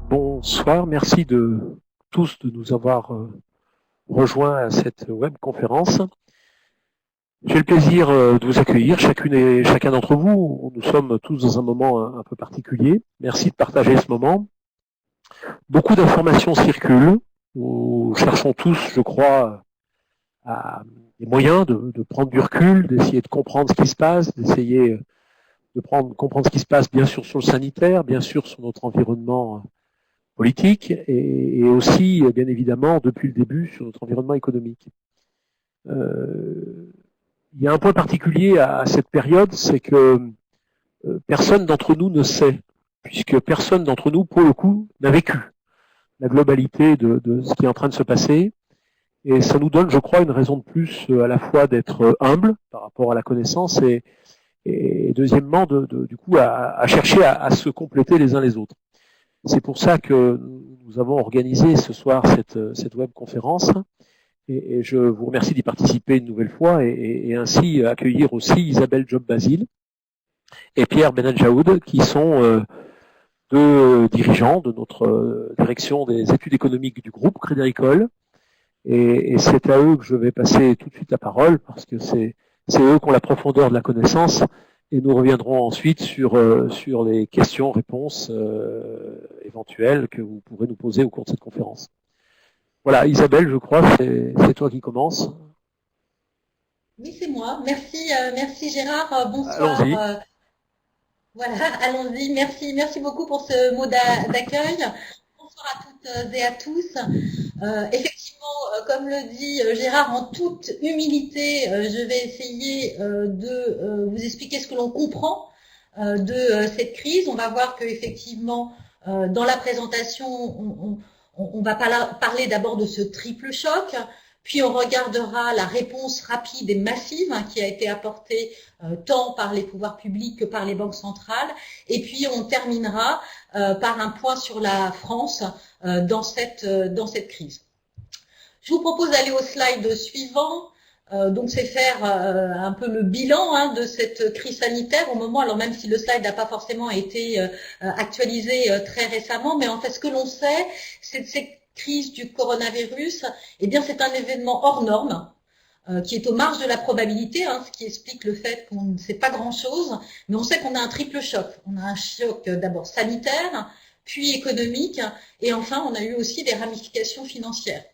Bonsoir, merci de tous de nous avoir rejoints à cette webconférence. J'ai le plaisir de vous accueillir, chacune et chacun d'entre vous. Nous sommes tous dans un moment un peu particulier. Merci de partager ce moment. Beaucoup d'informations circulent. Nous cherchons tous, je crois, à des moyens de prendre du recul, d'essayer de comprendre ce qui se passe, d'essayer de comprendre ce qui se passe, bien sûr, sur le sanitaire, bien sûr, sur notre environnement politique et aussi, bien évidemment, depuis le début, sur notre environnement économique. Il y a un point particulier à cette période, c'est que personne d'entre nous ne sait, puisque personne d'entre nous, pour le coup, n'a vécu la globalité de ce qui est en train de se passer. Et ça nous donne, je crois, une raison de plus à la fois d'être humble par rapport à la connaissance et deuxièmement, du coup, à chercher à se compléter les uns les autres. C'est pour ça que nous avons organisé ce soir cette webconférence et je vous remercie d'y participer une nouvelle fois et ainsi accueillir aussi Isabelle Job-Basile et Pierre Benadjaoud qui sont deux dirigeants de notre direction des études économiques du groupe Crédit Agricole et c'est à eux que je vais passer tout de suite la parole parce que c'est eux qui ont la profondeur de la connaissance. Et nous reviendrons ensuite sur les questions-réponses éventuelles que vous pourrez nous poser au cours de cette conférence. Voilà, Isabelle, je crois, c'est toi qui commences. Oui, c'est moi. Merci Gérard. Bonsoir. Allons-y. Voilà, allons-y. Merci beaucoup pour ce mot d'accueil. Bonsoir à toutes et à tous. Effectivement, comme le dit Gérard, en toute humilité, je vais essayer de vous expliquer ce que l'on comprend de cette crise. On va voir que effectivement, dans la présentation, on va parler d'abord de ce triple choc. Puis on regardera la réponse rapide et massive qui a été apportée tant par les pouvoirs publics que par les banques centrales. Et puis on terminera par un point sur la France dans cette crise. Je vous propose d'aller au slide suivant. Donc c'est faire un peu le bilan de cette crise sanitaire au moment, alors même si le slide n'a pas forcément été actualisé très récemment, mais en fait ce que l'on sait, c'est que cette crise du coronavirus, eh bien c'est un événement hors norme qui est aux marges de la probabilité, ce qui explique le fait qu'on ne sait pas grand-chose, mais on sait qu'on a un triple choc. On a un choc d'abord sanitaire, puis économique, et enfin on a eu aussi des ramifications financières.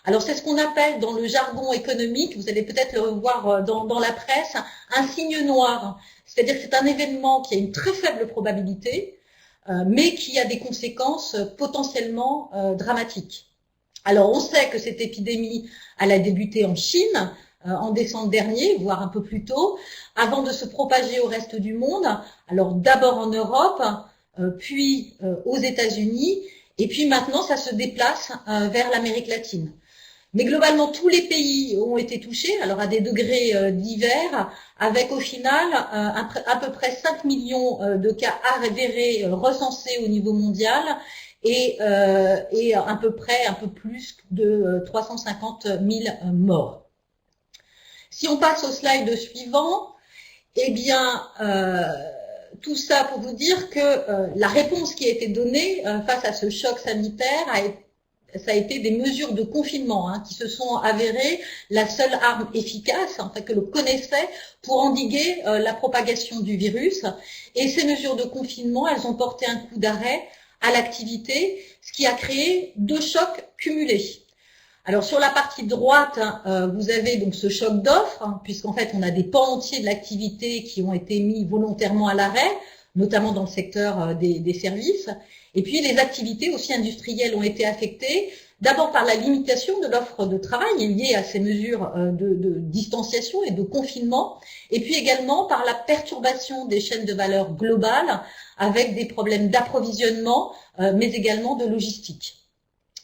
Alors c'est ce qu'on appelle dans le jargon économique, vous allez peut-être le voir dans la presse, un signe noir. C'est-à-dire que c'est un événement qui a une très faible probabilité, mais qui a des conséquences potentiellement dramatiques. Alors on sait que cette épidémie, elle a débuté en Chine en décembre dernier, voire un peu plus tôt, avant de se propager au reste du monde. Alors d'abord en Europe, puis aux États-Unis, et puis maintenant ça se déplace vers l'Amérique latine. Mais globalement, tous les pays ont été touchés, alors à des degrés divers, avec au final à peu près 5 millions de cas avérés recensés au niveau mondial et à peu près un peu plus de 350 000 morts. Si on passe au slide suivant, eh bien, tout ça pour vous dire que la réponse qui a été donnée face à ce choc sanitaire ça a été des mesures de confinement qui se sont avérées la seule arme efficace que l'on connaissait pour endiguer la propagation du virus. Et ces mesures de confinement, elles ont porté un coup d'arrêt à l'activité, ce qui a créé deux chocs cumulés. Alors sur la partie droite, vous avez donc ce choc d'offres, puisqu'en fait on a des pans entiers de l'activité qui ont été mis volontairement à l'arrêt, notamment dans le secteur des services. Et puis les activités aussi industrielles ont été affectées, d'abord par la limitation de l'offre de travail liée à ces mesures de distanciation et de confinement, et puis également par la perturbation des chaînes de valeur globales avec des problèmes d'approvisionnement, mais également de logistique.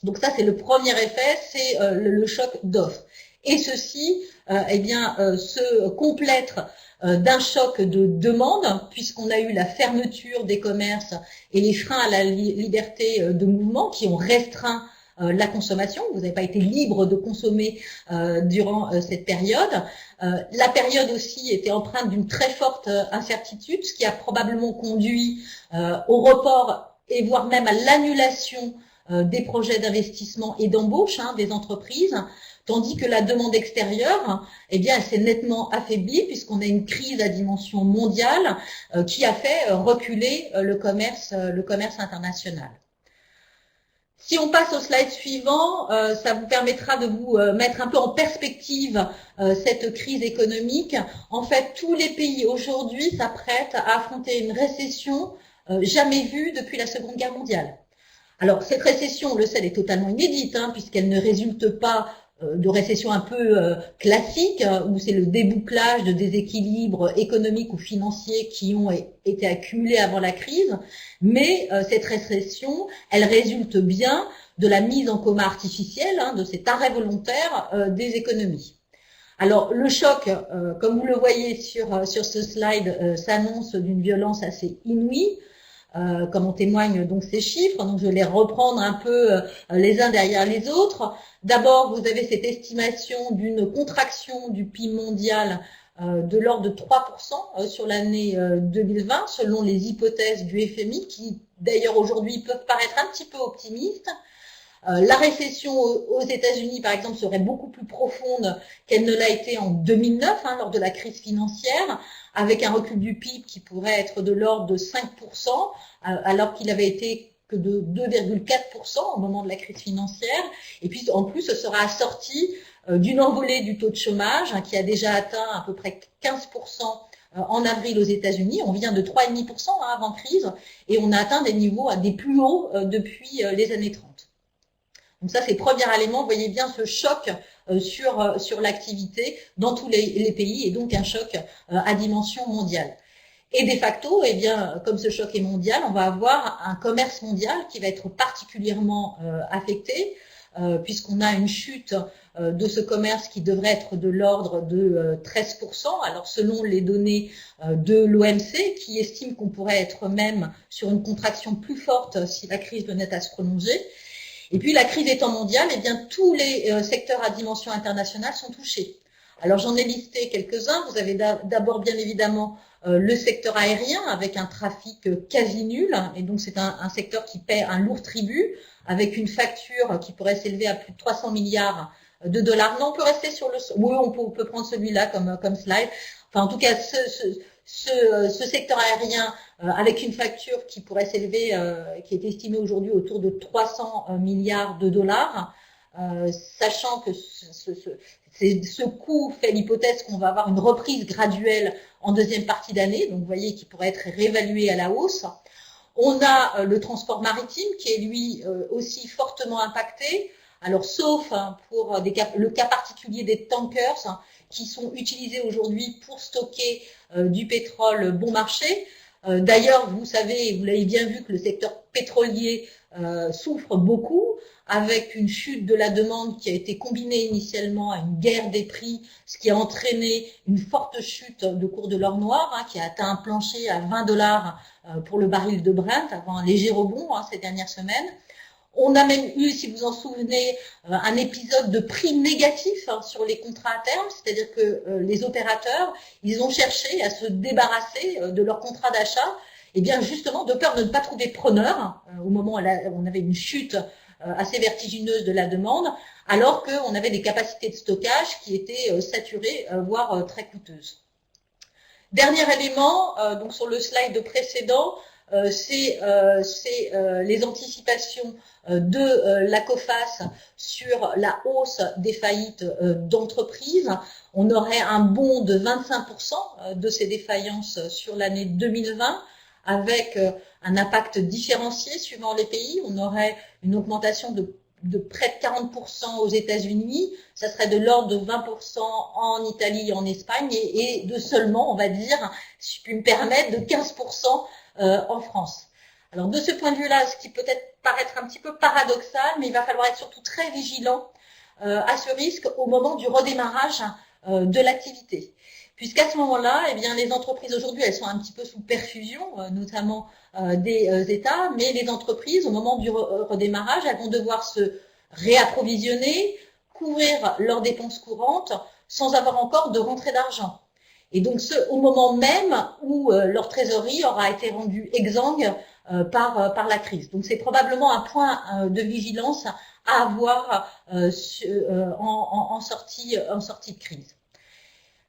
Donc ça c'est le premier effet, c'est le choc d'offre. Et ceci se complète d'un choc de demande, puisqu'on a eu la fermeture des commerces et les freins à la liberté de mouvement qui ont restreint la consommation. Vous n'avez pas été libre de consommer durant cette période. La période aussi était empreinte d'une très forte incertitude, ce qui a probablement conduit au report et voire même à l'annulation des projets d'investissement et d'embauche des entreprises, tandis que la demande extérieure, eh bien, elle s'est nettement affaiblie puisqu'on a une crise à dimension mondiale qui a fait reculer le commerce international. Si on passe au slide suivant, ça vous permettra de vous mettre un peu en perspective cette crise économique. En fait, tous les pays aujourd'hui s'apprêtent à affronter une récession jamais vue depuis la Seconde Guerre mondiale. Alors, cette récession, on le sait, elle est totalement inédite, puisqu'elle ne résulte pas de récession un peu classique, où c'est le débouclage de déséquilibres économiques ou financiers qui ont été accumulés avant la crise, mais cette récession, elle résulte bien de la mise en coma artificielle, de cet arrêt volontaire des économies. Alors, le choc, comme vous le voyez sur ce slide, s'annonce d'une violence assez inouïe, comme en témoignent donc ces chiffres. Donc, je vais les reprendre un peu les uns derrière les autres. D'abord, vous avez cette estimation d'une contraction du PIB mondial de l'ordre de 3% sur l'année 2020, selon les hypothèses du FMI, qui d'ailleurs aujourd'hui peuvent paraître un petit peu optimistes. La récession aux États-Unis, par exemple, serait beaucoup plus profonde qu'elle ne l'a été en 2009, lors de la crise financière, avec un recul du PIB qui pourrait être de l'ordre de 5%, alors qu'il avait été que de 2,4% au moment de la crise financière. Et puis, en plus, ce sera assorti d'une envolée du taux de chômage qui a déjà atteint à peu près 15% en avril aux États-Unis. On vient de 3,5% avant crise et on a atteint des niveaux des plus hauts depuis les années 30. Donc ça, c'est le premier élément. Vous voyez bien ce choc sur l'activité dans tous les pays et donc un choc à dimension mondiale. Et de facto, eh bien, comme ce choc est mondial, on va avoir un commerce mondial qui va être particulièrement affecté, puisqu'on a une chute de ce commerce qui devrait être de l'ordre de 13%. Alors, selon les données de l'OMC, qui estime qu'on pourrait être même sur une contraction plus forte si la crise venait à se prolonger. Et puis, la crise étant mondiale, eh bien, tous les secteurs à dimension internationale sont touchés. Alors, j'en ai listé quelques-uns. Vous avez d'abord, bien évidemment, le secteur aérien avec un trafic quasi nul. Et donc, c'est un secteur qui paie un lourd tribut avec une facture qui pourrait s'élever à plus de 300 milliards de dollars. Non, on peut rester sur le... Oui, on peut prendre celui-là comme slide. Enfin, en tout cas, ce secteur aérien avec une facture qui pourrait s'élever, qui est estimée aujourd'hui autour de 300 milliards de dollars, sachant que ce coût fait l'hypothèse qu'on va avoir une reprise graduelle en deuxième partie d'année, donc vous voyez qu'il pourrait être réévalué à la hausse. On a le transport maritime qui est lui aussi fortement impacté, alors sauf pour le cas particulier des tankers qui sont utilisés aujourd'hui pour stocker du pétrole bon marché. D'ailleurs, vous savez, vous l'avez bien vu que le secteur pétrolier souffre beaucoup, avec une chute de la demande qui a été combinée initialement à une guerre des prix, ce qui a entraîné une forte chute de cours de l'or noir, qui a atteint un plancher à 20 dollars pour le baril de Brent, avant un léger rebond ces dernières semaines. On a même eu, si vous en souvenez, un épisode de prix négatif sur les contrats à terme, c'est-à-dire que les opérateurs, ils ont cherché à se débarrasser de leurs contrats d'achat, et bien justement de peur de ne pas trouver preneur au moment où on avait une chute assez vertigineuse de la demande, alors qu'on avait des capacités de stockage qui étaient saturées, voire très coûteuses. Dernier élément, donc sur le slide précédent, c'est les anticipations de la COFAS sur la hausse des faillites d'entreprises. On aurait un bond de 25% de ces défaillances sur l'année 2020, avec un impact différencié suivant les pays. On aurait une augmentation de près de 40% aux États-Unis, ça serait de l'ordre de 20% en Italie et en Espagne, et de seulement, on va dire, si je puis me permettre, de 15% en France. Alors de ce point de vue-là, ce qui peut être paraître un petit peu paradoxal, mais il va falloir être surtout très vigilant à ce risque au moment du redémarrage de l'activité. Puisqu'à ce moment-là, eh bien, les entreprises aujourd'hui, elles sont un petit peu sous perfusion, notamment des États, mais les entreprises, au moment du redémarrage, elles vont devoir se réapprovisionner, couvrir leurs dépenses courantes, sans avoir encore de rentrée d'argent. Et donc au moment même où leur trésorerie aura été rendue exsangue par la crise. Donc c'est probablement un point de vigilance à avoir en sortie de crise.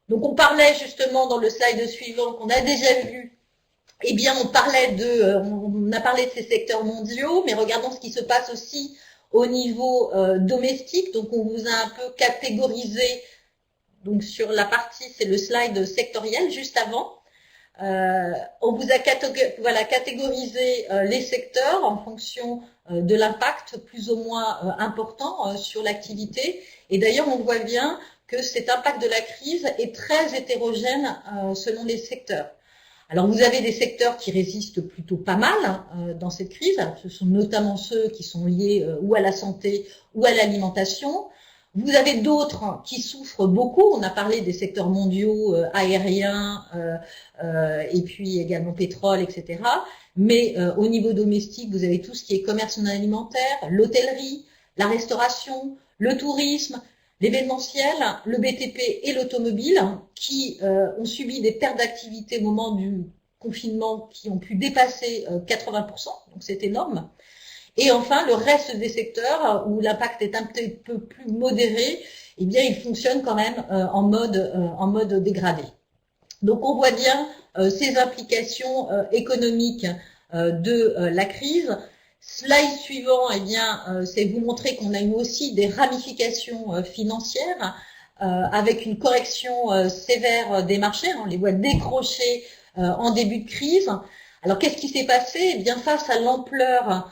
Donc on parlait justement dans le slide suivant qu'on a déjà vu, eh bien on a parlé de ces secteurs mondiaux, mais regardons ce qui se passe aussi au niveau domestique. Donc on vous a un peu catégorisé, donc sur la partie, c'est le slide sectoriel juste avant. On vous a catégorisé les secteurs en fonction de l'impact plus ou moins important sur l'activité. Et d'ailleurs, on voit bien que cet impact de la crise est très hétérogène selon les secteurs. Alors, vous avez des secteurs qui résistent plutôt pas mal dans cette crise. Ce sont notamment ceux qui sont liés ou à la santé ou à l'alimentation. Vous avez d'autres qui souffrent beaucoup. On a parlé des secteurs mondiaux, aériens, et puis également pétrole, etc. Mais au niveau domestique, vous avez tout ce qui est commerce non alimentaire, l'hôtellerie, la restauration, le tourisme, l'événementiel, le BTP et l'automobile qui ont subi des pertes d'activité au moment du confinement qui ont pu dépasser 80%, donc c'est énorme. Et enfin, le reste des secteurs où l'impact est un petit peu plus modéré, eh bien, ils fonctionnent quand même en mode dégradé. Donc, on voit bien ces implications économiques de la crise. Slide suivant, eh bien, c'est vous montrer qu'on a eu aussi des ramifications financières avec une correction sévère des marchés. On les voit décrocher en début de crise. Alors, qu'est-ce qui s'est passé? Eh bien, face à l'ampleur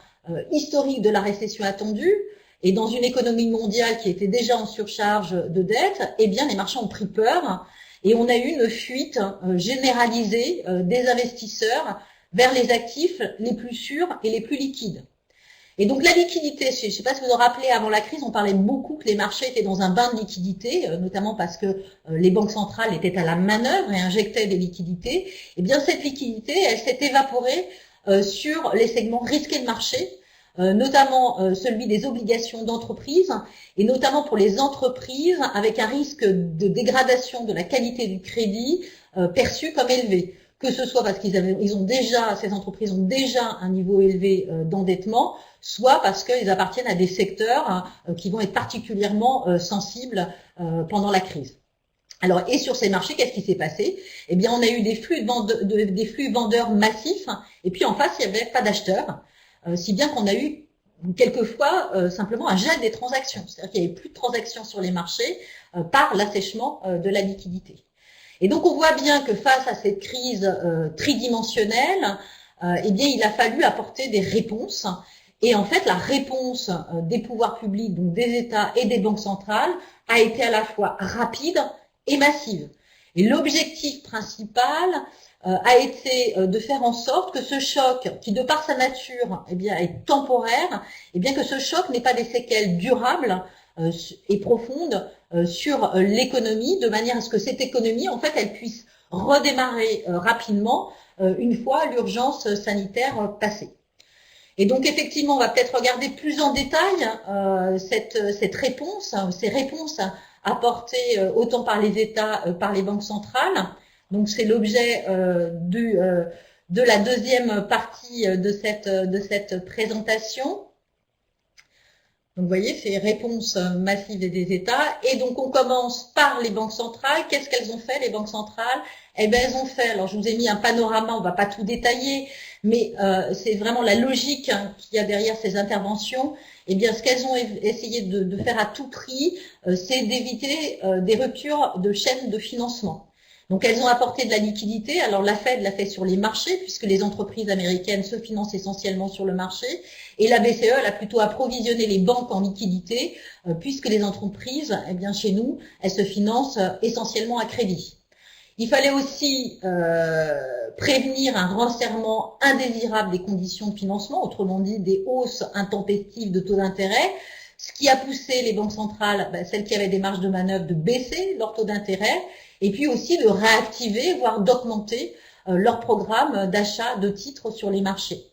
historique de la récession attendue et dans une économie mondiale qui était déjà en surcharge de dette, eh bien les marchés ont pris peur et on a eu une fuite généralisée des investisseurs vers les actifs les plus sûrs et les plus liquides. Et donc la liquidité, je ne sais pas si vous vous rappelez, avant la crise, on parlait beaucoup que les marchés étaient dans un bain de liquidité, notamment parce que les banques centrales étaient à la manœuvre et injectaient des liquidités. Eh bien cette liquidité, elle s'est évaporée sur les segments risqués de marché, notamment celui des obligations d'entreprise, et notamment pour les entreprises avec un risque de dégradation de la qualité du crédit perçu comme élevé, que ce soit parce ces entreprises ont déjà un niveau élevé d'endettement, soit parce qu'ils appartiennent à des secteurs qui vont être particulièrement sensibles pendant la crise. Alors, et sur ces marchés, qu'est-ce qui s'est passé? Eh bien, on a eu des flux vendeurs massifs, et puis en face, il n'y avait pas d'acheteurs, si bien qu'on a eu quelquefois simplement un gel des transactions. C'est-à-dire qu'il n'y avait plus de transactions sur les marchés par l'assèchement de la liquidité. Et donc, on voit bien que face à cette crise tridimensionnelle, eh bien, il a fallu apporter des réponses. Et en fait, la réponse des pouvoirs publics, donc des États et des banques centrales, a été à la fois rapide et massive. Et l'objectif principal a été de faire en sorte que ce choc, qui de par sa nature eh bien, est temporaire, eh bien que ce choc n'ait pas des séquelles durables et profondes sur l'économie, de manière à ce que cette économie, en fait, elle puisse redémarrer rapidement une fois l'urgence sanitaire passée. Et donc effectivement, on va peut-être regarder plus en détail cette réponse, ces réponses apportées autant par les États, par les banques centrales. Donc c'est l'objet de la deuxième partie de cette présentation. Donc vous voyez, c'est réponses massives des États. Et donc on commence par les banques centrales. Qu'est-ce qu'elles ont fait, les banques centrales? Eh bien, elles ont fait, alors je vous ai mis un panorama, on va pas tout détailler, mais c'est vraiment la logique qu'il y a derrière ces interventions. Eh bien, ce qu'elles ont essayé de faire à tout prix, c'est d'éviter des ruptures de chaînes de financement. Donc, elles ont apporté de la liquidité. Alors, la Fed l'a fait sur les marchés, puisque les entreprises américaines se financent essentiellement sur le marché. Et la BCE, elle a plutôt approvisionné les banques en liquidité, puisque les entreprises, eh bien, chez nous, elles se financent essentiellement à crédit. Il fallait aussi prévenir un resserrement indésirable des conditions de financement, autrement dit des hausses intempestives de taux d'intérêt, ce qui a poussé les banques centrales, celles qui avaient des marges de manœuvre, de baisser leur taux d'intérêt, et puis aussi de réactiver, voire d'augmenter leur programme d'achat de titres sur les marchés.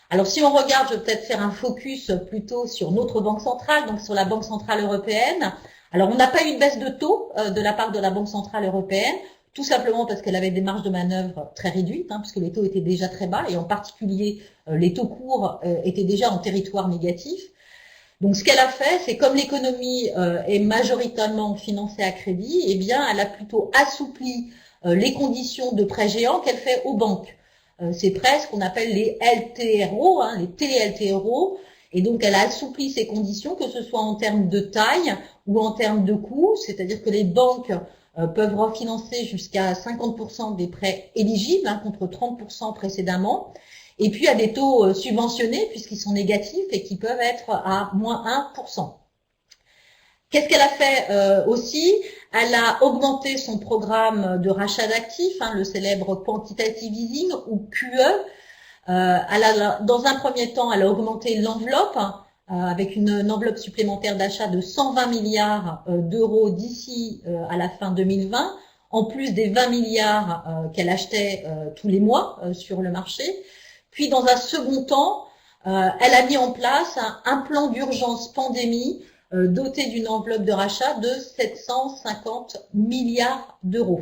Alors si on regarde, je vais peut-être faire un focus plutôt sur notre banque centrale, donc sur la Banque centrale européenne. Alors on n'a pas eu de baisse de taux de la part de la Banque centrale européenne. tout simplement parce qu'elle avait des marges de manœuvre très réduites, puisque les taux étaient déjà très bas, et en particulier les taux courts étaient déjà en territoire négatif. Donc ce qu'elle a fait, c'est comme l'économie est majoritairement financée à crédit, eh bien elle a plutôt assoupli les conditions de prêts géants qu'elle fait aux banques. C'est presque ce qu'on appelle les LTRO, les TLTRO, et donc elle a assoupli ces conditions, que ce soit en termes de taille ou en termes de coût, c'est-à-dire que les banques peuvent refinancer jusqu'à 50% des prêts éligibles, contre 30% précédemment, et puis à des taux subventionnés puisqu'ils sont négatifs et qui peuvent être à moins 1%. Qu'est-ce qu'elle a fait aussi? Elle a augmenté son programme de rachat d'actifs, le célèbre Quantitative Easing ou QE. Dans un premier temps, elle a augmenté l'enveloppe avec une enveloppe supplémentaire d'achat de 120 milliards d'euros d'ici à la fin 2020, en plus des 20 milliards qu'elle achetait tous les mois sur le marché. Puis, dans un second temps, elle a mis en place un plan d'urgence pandémie doté d'une enveloppe de rachat de 750 milliards d'euros.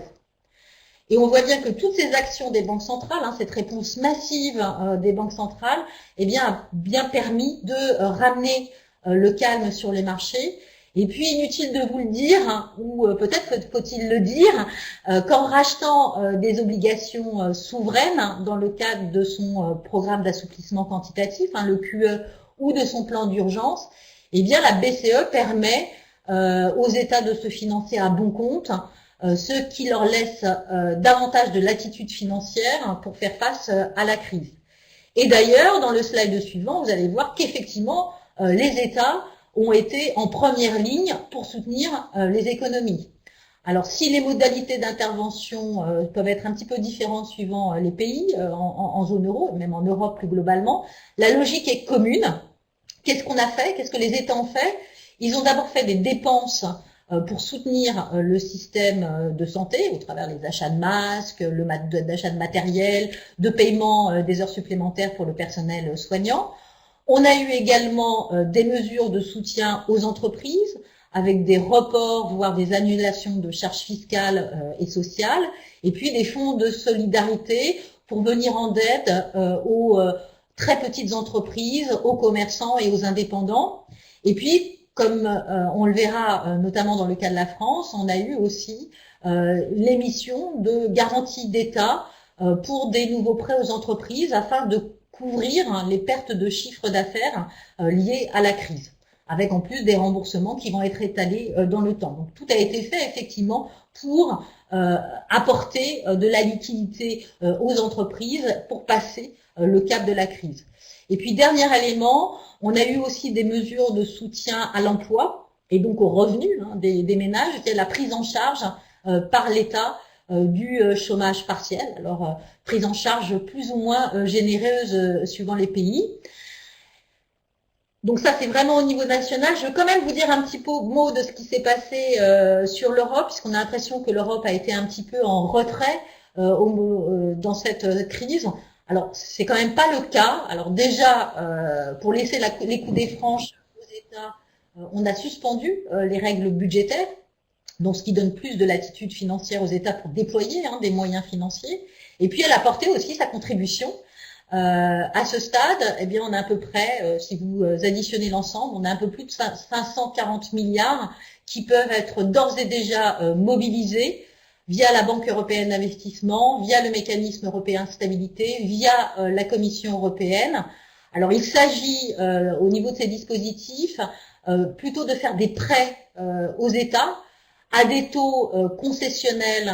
Et on voit bien que toutes ces actions des banques centrales, cette réponse massive des banques centrales, a bien permis de ramener le calme sur les marchés. Et puis, inutile de vous le dire, ou peut-être faut-il le dire, qu'en rachetant des obligations souveraines dans le cadre de son programme d'assouplissement quantitatif, le QE, ou de son plan d'urgence, la BCE permet aux États de se financer à bon compte, ce qui leur laisse davantage de latitude financière pour faire face à la crise. Et d'ailleurs, dans le slide suivant, vous allez voir qu'effectivement, les États ont été en première ligne pour soutenir les économies. Alors, si les modalités d'intervention peuvent être un petit peu différentes suivant les pays en zone euro, même en Europe plus globalement, la logique est commune. Qu'est-ce qu'on a fait? Qu'est-ce que les États ont fait? Ils ont d'abord fait des dépenses pour soutenir le système de santé au travers des achats de masques, d'achat de matériel, de paiement des heures supplémentaires pour le personnel soignant. On a eu également des mesures de soutien aux entreprises avec des reports, voire des annulations de charges fiscales et sociales, et puis des fonds de solidarité pour venir en aide aux très petites entreprises, aux commerçants et aux indépendants. Et puis, comme on le verra notamment dans le cas de la France, on a eu aussi l'émission de garanties d'État pour des nouveaux prêts aux entreprises afin de couvrir les pertes de chiffre d'affaires liées à la crise, avec en plus des remboursements qui vont être étalés dans le temps. Donc tout a été fait effectivement pour apporter de la liquidité aux entreprises pour passer le cap de la crise. Et puis dernier élément, on a eu aussi des mesures de soutien à l'emploi et donc aux revenus des ménages, qui est la prise en charge par l'État du chômage partiel. Alors prise en charge plus ou moins généreuse suivant les pays. Donc ça, c'est vraiment au niveau national. Je veux quand même vous dire un petit mot de ce qui s'est passé sur l'Europe, puisqu'on a l'impression que l'Europe a été un petit peu en retrait dans cette crise. Alors, c'est quand même pas le cas. Alors déjà, pour laisser les coudées franches aux États, on a suspendu les règles budgétaires, donc ce qui donne plus de latitude financière aux États pour déployer des moyens financiers. Et puis, elle a apporté aussi sa contribution. À ce stade, on a à peu près, si vous additionnez l'ensemble, on a un peu plus de 540 milliards qui peuvent être d'ores et déjà mobilisés via la Banque européenne d'investissement, via le mécanisme européen de stabilité, via la Commission européenne. Alors, il s'agit, au niveau de ces dispositifs, plutôt de faire des prêts aux États à des taux concessionnels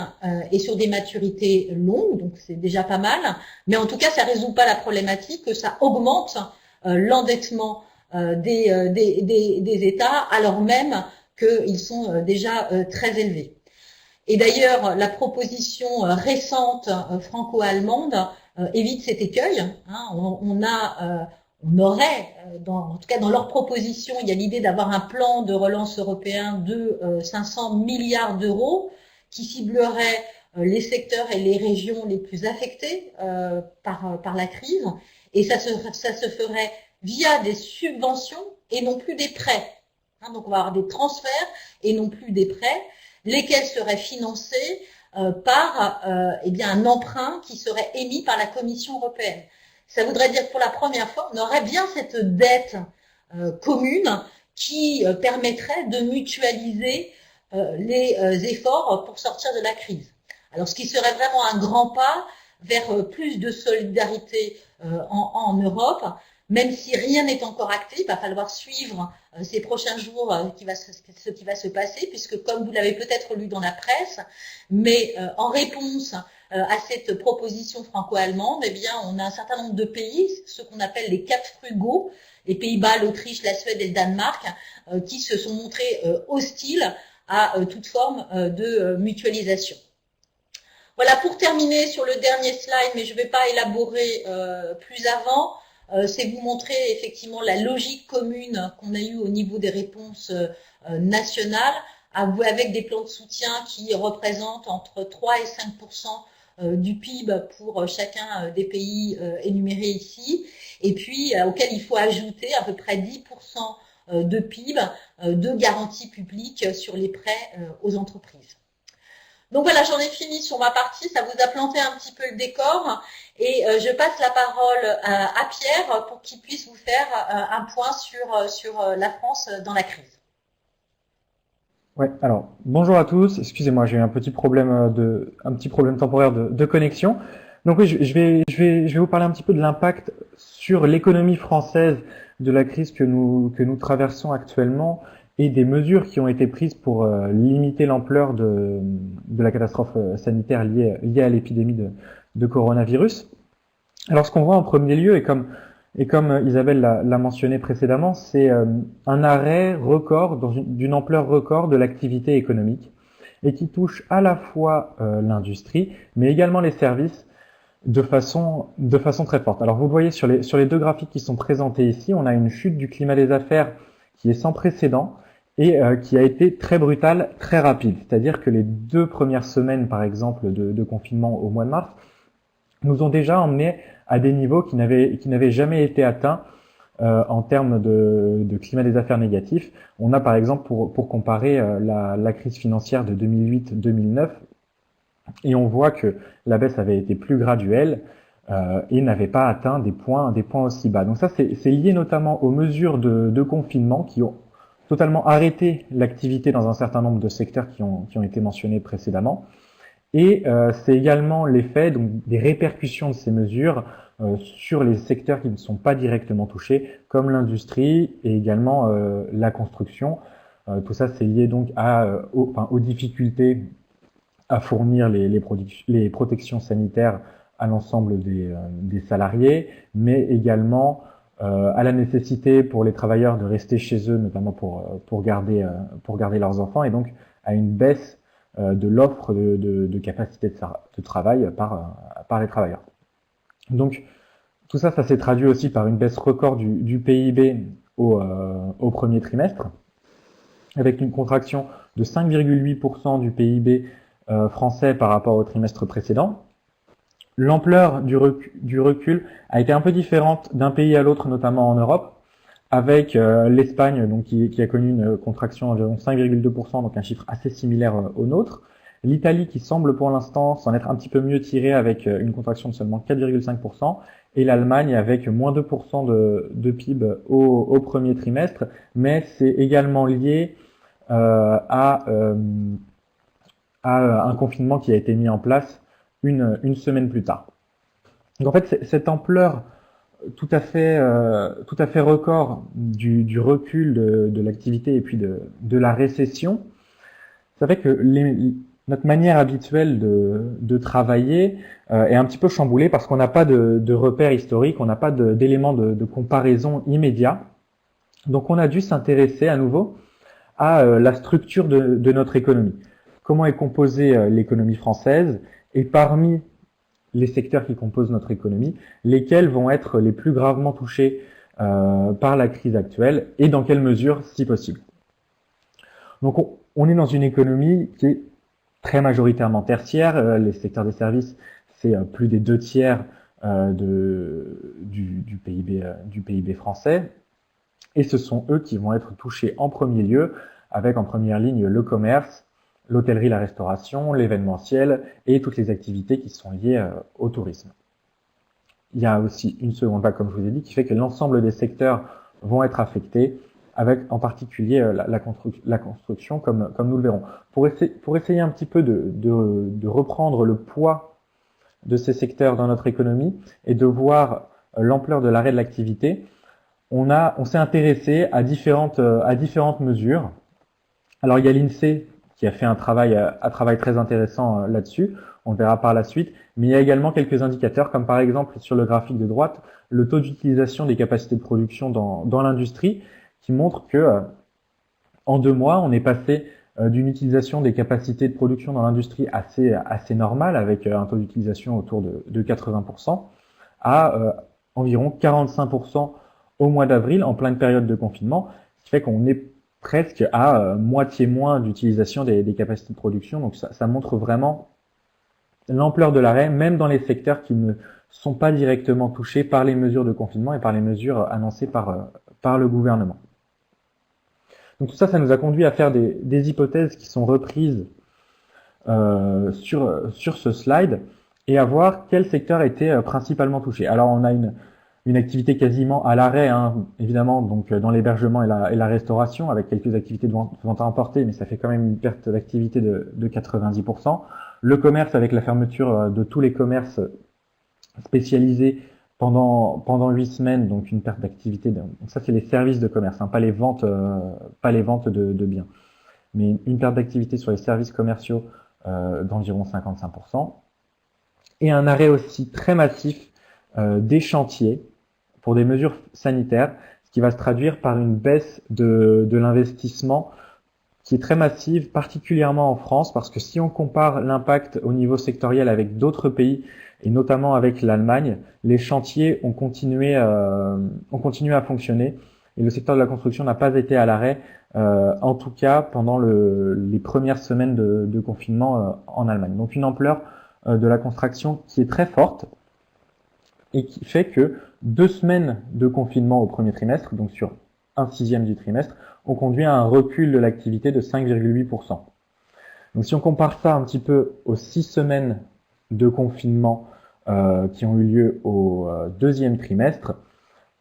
et sur des maturités longues, donc c'est déjà pas mal, mais en tout cas, ça résout pas la problématique, que ça augmente l'endettement des États, alors même qu'ils sont déjà très élevés. Et d'ailleurs, la proposition récente franco-allemande évite cet écueil. On aurait, en tout cas dans leur proposition, il y a l'idée d'avoir un plan de relance européen de 500 milliards d'euros qui ciblerait les secteurs et les régions les plus affectés par la crise. Et ça se ferait via des subventions et non plus des prêts. Donc on va avoir des transferts et non plus des prêts, lesquels seraient financés par eh bien un emprunt qui serait émis par la Commission européenne. Ça voudrait dire que pour la première fois, on aurait bien cette dette commune qui permettrait de mutualiser les efforts pour sortir de la crise. Alors, ce qui serait vraiment un grand pas vers plus de solidarité en Europe, même si rien n'est encore acté, il va falloir suivre ces prochains jours ce qui va se passer, puisque comme vous l'avez peut-être lu dans la presse, mais en réponse à cette proposition franco-allemande, eh bien, on a un certain nombre de pays, ce qu'on appelle les quatre frugaux, les Pays-Bas, l'Autriche, la Suède et le Danemark, qui se sont montrés hostiles à toute forme de mutualisation. Voilà, pour terminer sur le dernier slide, mais je ne vais pas élaborer plus avant, c'est vous montrer effectivement la logique commune qu'on a eue au niveau des réponses nationales, avec des plans de soutien qui représentent entre 3 et 5% du PIB pour chacun des pays énumérés ici, et puis auquel il faut ajouter à peu près 10% de PIB de garantie publique sur les prêts aux entreprises. Donc voilà, j'en ai fini sur ma partie, ça vous a planté un petit peu le décor et je passe la parole à Pierre pour qu'il puisse vous faire un point sur la France dans la crise. Ouais, alors bonjour à tous, excusez-moi, j'ai eu un petit problème temporaire de connexion. Donc oui, je vais vous parler un petit peu de l'impact sur l'économie française de la crise que nous traversons actuellement et des mesures qui ont été prises pour limiter l'ampleur de la catastrophe sanitaire liée à l'épidémie de coronavirus. Alors ce qu'on voit en premier lieu, et comme Isabelle l'a mentionné précédemment, c'est un arrêt record d'une ampleur record de l'activité économique et qui touche à la fois l'industrie, mais également les services de façon très forte. Alors vous le voyez sur les deux graphiques qui sont présentés ici, on a une chute du climat des affaires qui est sans précédent et qui a été très brutale, très rapide. C'est-à-dire que les 2 premières semaines, par exemple, de confinement au mois de mars, nous ont déjà emmenés à des niveaux qui n'avaient jamais été atteints en termes de climat des affaires négatifs. On a par exemple, pour comparer, la crise financière de 2008-2009, et on voit que la baisse avait été plus graduelle et n'avait pas atteint des points aussi bas. Donc ça, c'est lié notamment aux mesures de confinement qui ont totalement arrêté l'activité dans un certain nombre de secteurs qui ont été mentionnés précédemment. Et c'est également l'effet donc des répercussions de ces mesures sur les secteurs qui ne sont pas directement touchés, comme l'industrie et également la construction. Tout ça, c'est lié donc aux difficultés à fournir les protections sanitaires à l'ensemble des salariés, mais également à la nécessité pour les travailleurs de rester chez eux, notamment pour garder leurs enfants, et donc à une baisse de l'offre de capacité de travail par les travailleurs. Donc tout ça s'est traduit aussi par une baisse record du PIB au premier trimestre, avec une contraction de 5,8% du PIB français par rapport au trimestre précédent. L'ampleur du recul a été un peu différente d'un pays à l'autre, notamment en Europe, avec l'Espagne donc qui a connu une contraction d'environ 5,2%, donc un chiffre assez similaire au nôtre. L'Italie qui semble pour l'instant s'en être un petit peu mieux tirée avec une contraction de seulement 4,5%, et l'Allemagne avec moins 2% de PIB au premier trimestre, mais c'est également lié à un confinement qui a été mis en place une semaine plus tard. Donc en fait, cette ampleur tout à fait record du recul de l'activité et puis de la récession, ça fait que notre manière habituelle de travailler est un petit peu chamboulée parce qu'on n'a pas de repères historiques, on n'a pas d'éléments de comparaison immédiat. Donc on a dû s'intéresser à nouveau à la structure de notre économie. Comment est composée l'économie française, et parmi les secteurs qui composent notre économie, lesquels vont être les plus gravement touchés par la crise actuelle, et dans quelle mesure, si possible. Donc on est dans une économie qui est très majoritairement tertiaire. Les secteurs des services, c'est plus des 2/3 du PIB français, et ce sont eux qui vont être touchés en premier lieu, avec en première ligne le commerce, l'hôtellerie, la restauration, l'événementiel et toutes les activités qui sont liées au tourisme. Il y a aussi une seconde vague, comme je vous ai dit, qui fait que l'ensemble des secteurs vont être affectés, avec en particulier la construction, comme nous le verrons. Pour essayer un petit peu de reprendre le poids de ces secteurs dans notre économie et de voir l'ampleur de l'arrêt de l'activité, on s'est intéressé à différentes mesures. Alors il y a l'INSEE qui a fait un travail très intéressant là-dessus, on le verra par la suite, mais il y a également quelques indicateurs, comme par exemple sur le graphique de droite, le taux d'utilisation des capacités de production dans l'industrie, qui montre que en 2 mois, on est passé d'une utilisation des capacités de production dans l'industrie assez normale, avec un taux d'utilisation autour de 80%, à environ 45% au mois d'avril, en pleine période de confinement, ce qui fait qu'on est presque à moitié moins d'utilisation des capacités de production. Donc ça montre vraiment l'ampleur de l'arrêt, même dans les secteurs qui ne sont pas directement touchés par les mesures de confinement et par les mesures annoncées par le gouvernement. Donc tout ça, ça nous a conduit à faire des hypothèses qui sont reprises sur ce slide et à voir quel secteur était principalement touché. Alors on a une activité quasiment à l'arrêt, hein, évidemment, donc dans l'hébergement et la restauration, avec quelques activités de vente à emporter, mais ça fait quand même une perte d'activité de 90%. Le commerce, avec la fermeture de tous les commerces spécialisés pendant 8 semaines, donc une perte d'activité. Donc ça, c'est les services de commerce, hein, pas les ventes de biens, mais une perte d'activité sur les services commerciaux d'environ 55%, et un arrêt aussi très massif des chantiers pour des mesures sanitaires, ce qui va se traduire par une baisse de l'investissement qui est très massive, particulièrement en France, parce que si on compare l'impact au niveau sectoriel avec d'autres pays, et notamment avec l'Allemagne, les chantiers ont continué à fonctionner, et le secteur de la construction n'a pas été à l'arrêt, en tout cas pendant les premières semaines de confinement en Allemagne. Donc une ampleur de la construction qui est très forte, et qui fait que 2 semaines de confinement au premier trimestre, donc sur 1/6 du trimestre, ont conduit à un recul de l'activité de 5,8%. Donc si on compare ça un petit peu aux 6 semaines de confinement qui ont eu lieu au 2e trimestre,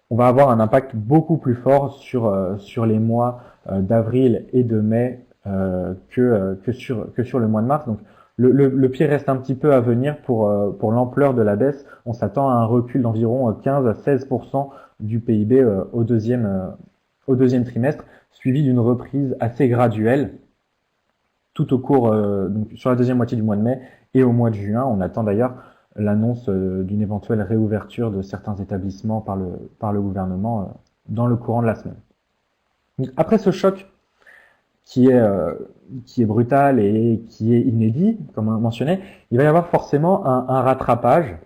on va avoir un impact beaucoup plus fort sur les mois d'avril et de mai que sur le mois de mars. Donc le pire reste un petit peu à venir pour l'ampleur de la baisse. On s'attend à un recul d'environ 15 à 16% du PIB au deuxième trimestre, suivi d'une reprise assez graduelle tout au cours, donc sur la deuxième moitié du mois de mai et au mois de juin. On attend d'ailleurs l'annonce d'une éventuelle réouverture de certains établissements par le gouvernement dans le courant de la semaine. Donc, après ce choc qui est brutal et qui est inédit, comme on mentionnait, il va y avoir forcément un rattrapage.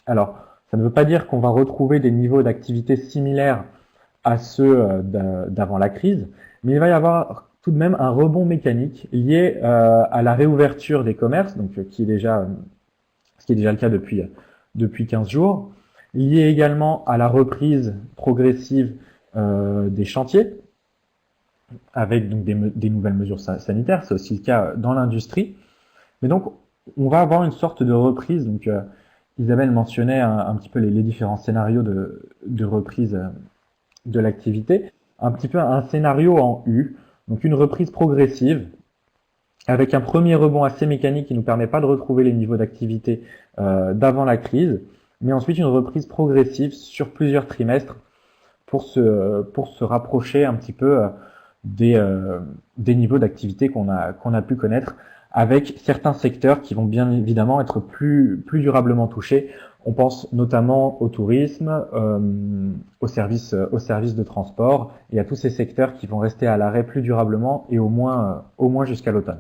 Alors, ça ne veut pas dire qu'on va retrouver des niveaux d'activité similaires à ceux d'avant la crise, mais il va y avoir tout de même un rebond mécanique lié à la réouverture des commerces, donc ce qui est déjà le cas depuis 15 jours, lié également à la reprise progressive des chantiers, avec donc des nouvelles mesures sanitaires, c'est aussi le cas dans l'industrie. Mais donc, on va avoir une sorte de reprise. Donc, Isabelle mentionnait un petit peu les différents scénarios de reprise de l'activité. Un petit peu un scénario en U, donc une reprise progressive, avec un premier rebond assez mécanique qui ne nous permet pas de retrouver les niveaux d'activité d'avant la crise, mais ensuite une reprise progressive sur plusieurs trimestres pour se rapprocher un petit peu des niveaux d'activité qu'on a pu connaître, avec certains secteurs qui vont bien évidemment être plus durablement touchés. On pense notamment au tourisme, aux services de transport et à tous ces secteurs qui vont rester à l'arrêt plus durablement et au moins jusqu'à l'automne.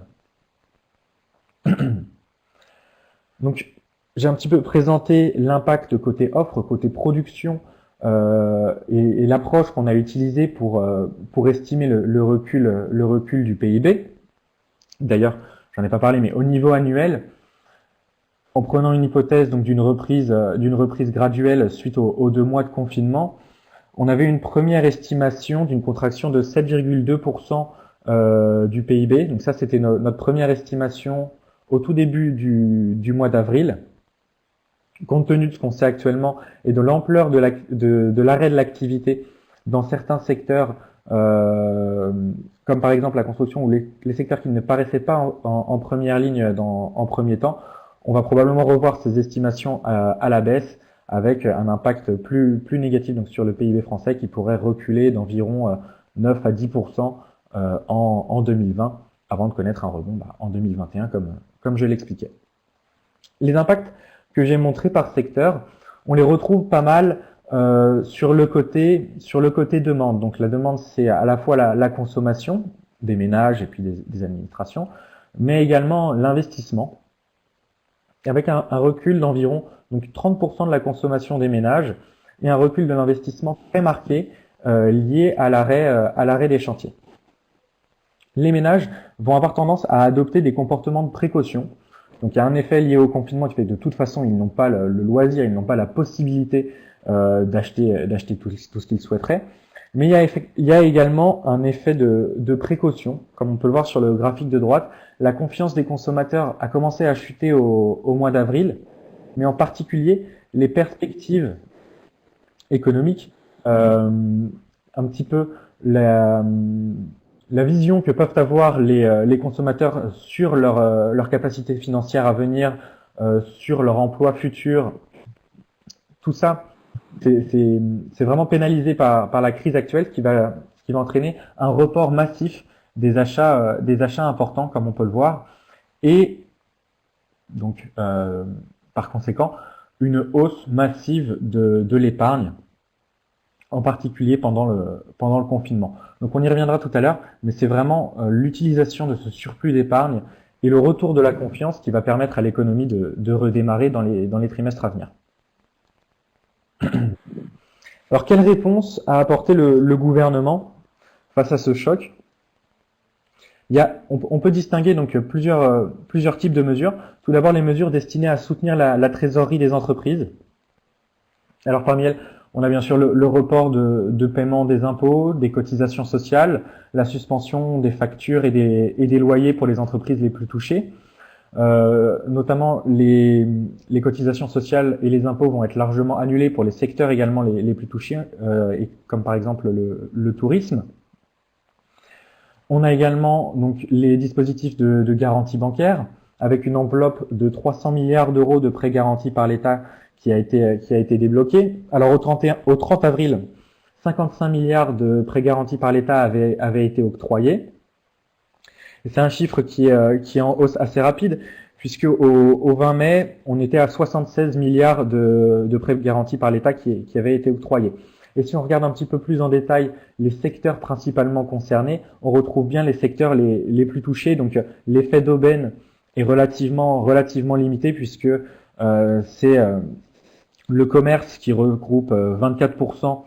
Donc, j'ai un petit peu présenté l'impact côté offre, côté production, et l'approche qu'on a utilisée pour estimer le recul du PIB. D'ailleurs, j'en ai pas parlé, mais au niveau annuel, en prenant une hypothèse donc d'une reprise graduelle suite aux 2 mois de confinement, on avait une première estimation d'une contraction de 7,2% du PIB. Donc ça, c'était notre première estimation au tout début du mois d'avril. Compte tenu de ce qu'on sait actuellement et de l'ampleur de l'arrêt de l'activité dans certains secteurs, comme par exemple la construction ou les secteurs qui ne paraissaient pas en première ligne en premier temps, on va probablement revoir ces estimations à la baisse avec un impact plus négatif donc sur le PIB français qui pourrait reculer d'environ 9 à 10% en 2020 avant de connaître un rebond en 2021 comme je l'expliquais. Les impacts que j'ai montrés par secteur, on les retrouve pas mal sur le côté demande. Donc la demande, c'est à la fois la consommation des ménages et puis des administrations, mais également l'investissement, avec un recul d'environ donc 30% de la consommation des ménages et un recul de l'investissement très marqué lié à l'arrêt des chantiers. Les ménages vont avoir tendance à adopter des comportements de précaution. Donc il y a un effet lié au confinement qui fait que de toute façon ils n'ont pas le loisir, ils n'ont pas la possibilité d'acheter tout ce qu'ils souhaiteraient. Mais il y a également un effet de précaution, comme on peut le voir sur le graphique de droite. La confiance des consommateurs a commencé à chuter au mois d'avril, mais en particulier les perspectives économiques, un petit peu la vision que peuvent avoir les consommateurs sur leur capacité financière à venir, sur leur emploi futur, tout ça, c'est vraiment pénalisé par la crise actuelle, ce qui va entraîner un report massif des achats importants, comme on peut le voir, et donc par conséquent une hausse massive de l'épargne, en particulier pendant le confinement. Donc on y reviendra tout à l'heure, mais c'est vraiment l'utilisation de ce surplus d'épargne et le retour de la confiance qui va permettre à l'économie de redémarrer dans les trimestres à venir. Alors quelle réponse a apporté le gouvernement face à ce choc? On peut distinguer donc plusieurs types de mesures. Tout d'abord les mesures destinées à soutenir la trésorerie des entreprises. Alors parmi elles, on a bien sûr le report de paiement des impôts, des cotisations sociales, la suspension des factures et des loyers pour les entreprises les plus touchées. Notamment les cotisations sociales et les impôts vont être largement annulés pour les secteurs également les plus touchés, comme par exemple le tourisme. On a également donc les dispositifs de garantie bancaire avec une enveloppe de 300 milliards d'euros de prêts garantis par l'État qui a été débloqué. Alors au 30 avril, 55 milliards de prêts garantis par l'État avaient été octroyés. C'est un chiffre qui est en hausse assez rapide, puisque au 20 mai, on était à 76 milliards de prêts garantis par l'État qui avaient été octroyés. Et si on regarde un petit peu plus en détail les secteurs principalement concernés, on retrouve bien les secteurs les plus touchés. Donc l'effet d'aubaine est relativement limité, puisque c'est le commerce qui regroupe 24%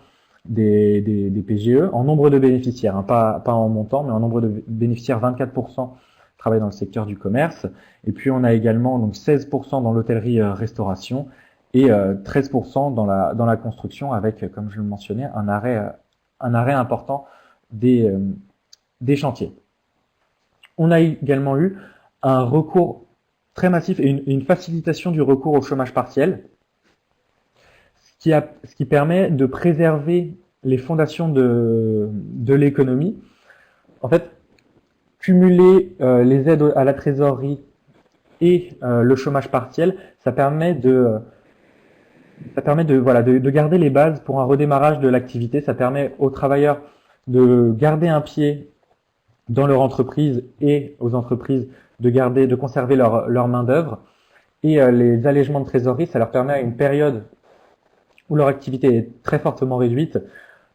des PGE en nombre de bénéficiaires, hein, pas en montant, mais en nombre de bénéficiaires, 24% travaillent dans le secteur du commerce. Et puis on a également donc 16% dans l'hôtellerie-restauration et 13% dans la construction, avec, comme je le mentionnais, un arrêt important des chantiers. On a également eu un recours très massif et une facilitation du recours au chômage partiel, ce qui permet de préserver les fondations de l'économie. En fait, cumuler les aides à la trésorerie et le chômage partiel, ça permet de garder les bases pour un redémarrage de l'activité. Ça permet aux travailleurs de garder un pied dans leur entreprise et aux entreprises de conserver leur main-d'œuvre. Et les allègements de trésorerie, ça leur permet à une période où leur activité est très fortement réduite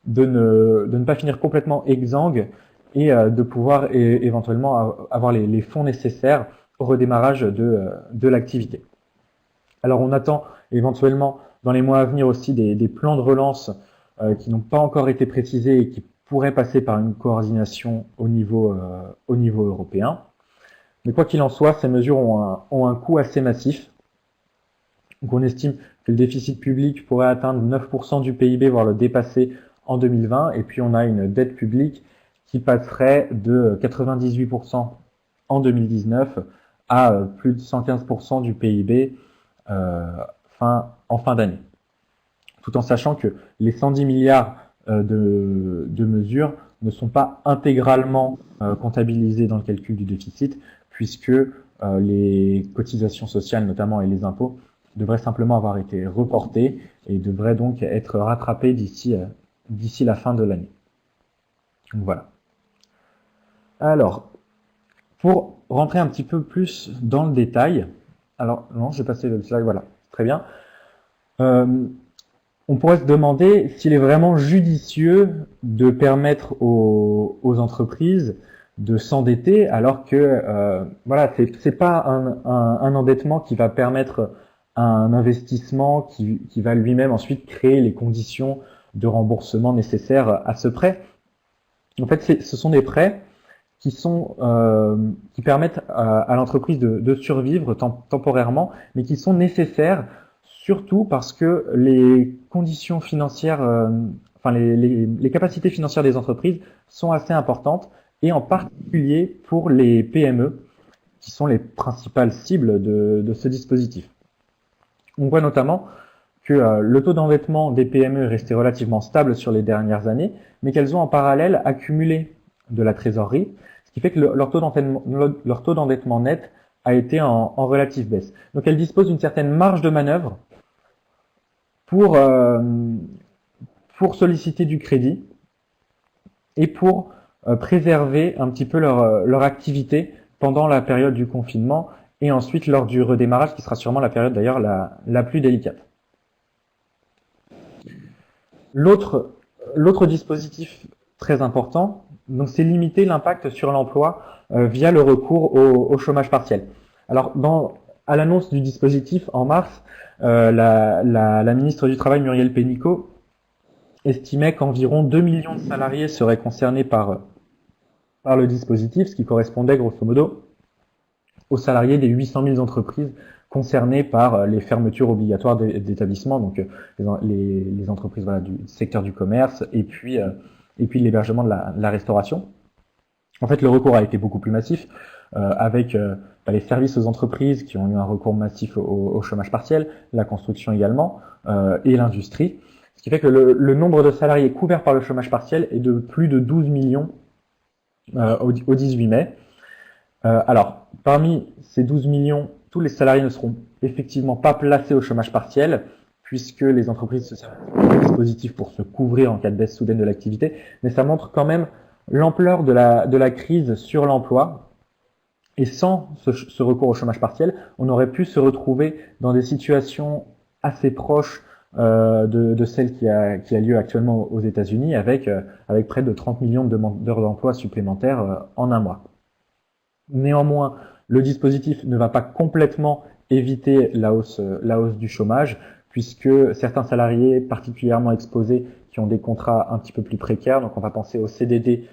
de ne pas finir complètement exsangue et de pouvoir éventuellement avoir les fonds nécessaires au redémarrage de l'activité. Alors on attend éventuellement dans les mois à venir aussi des plans de relance qui n'ont pas encore été précisés et qui pourraient passer par une coordination au niveau européen. Mais quoi qu'il en soit, ces mesures ont un coût assez massif. Donc on estime que le déficit public pourrait atteindre 9% du PIB, voire le dépasser en 2020. Et puis on a une dette publique qui passerait de 98% en 2019 à plus de 115% du PIB en fin d'année. Tout en sachant que les 110 milliards de mesures ne sont pas intégralement comptabilisés dans le calcul du déficit, puisque les cotisations sociales notamment et les impôts devraient simplement avoir été reportés et devraient donc être rattrapés d'ici la fin de l'année. Donc voilà. Alors, pour rentrer un petit peu plus dans le détail, alors non, je vais passer le slide, voilà, très bien. On pourrait se demander s'il est vraiment judicieux de permettre aux entreprises de s'endetter, alors que voilà, c'est pas un endettement qui va permettre un investissement qui va lui-même ensuite créer les conditions de remboursement nécessaires à ce prêt. En fait, ce sont des prêts qui permettent à l'entreprise de survivre temporairement, mais qui sont nécessaires surtout parce que les conditions financières, les capacités financières des entreprises sont assez importantes, et en particulier pour les PME, qui sont les principales cibles de ce dispositif. On voit notamment que le taux d'endettement des PME est resté relativement stable sur les dernières années, mais qu'elles ont en parallèle accumulé de la trésorerie, ce qui fait que leur taux d'endettement net a été en relative baisse. Donc elles disposent d'une certaine marge de manœuvre pour solliciter du crédit et pour préserver un petit peu leur activité pendant la période du confinement et ensuite lors du redémarrage, qui sera sûrement la période d'ailleurs la plus délicate. L'autre dispositif très important, donc, c'est limiter l'impact sur l'emploi via le recours au chômage partiel. Alors, à l'annonce du dispositif en mars, la ministre du Travail, Muriel Pénicaud, estimait qu'environ 2 millions de salariés seraient concernés par le dispositif, ce qui correspondait grosso modo aux salariés des 800 000 entreprises concernées par les fermetures obligatoires d'établissements, donc les entreprises du secteur du commerce et puis l'hébergement de la restauration. En fait, le recours a été beaucoup plus massif, avec les services aux entreprises qui ont eu un recours massif au chômage partiel, la construction également, et l'industrie. Ce qui fait que le nombre de salariés couverts par le chômage partiel est de plus de 12 millions au 18 mai. Alors, parmi ces 12 millions, tous les salariés ne seront effectivement pas placés au chômage partiel, puisque les entreprises se servent du dispositif pour se couvrir en cas de baisse soudaine de l'activité, mais ça montre quand même l'ampleur de la crise sur l'emploi. Et sans ce recours au chômage partiel, on aurait pu se retrouver dans des situations assez proches de celle qui a lieu actuellement aux États-Unis, avec près de 30 millions de demandeurs d'emploi supplémentaires en un mois. Néanmoins, le dispositif ne va pas complètement éviter la hausse du chômage, puisque certains salariés particulièrement exposés qui ont des contrats un petit peu plus précaires, donc on va penser aux CDD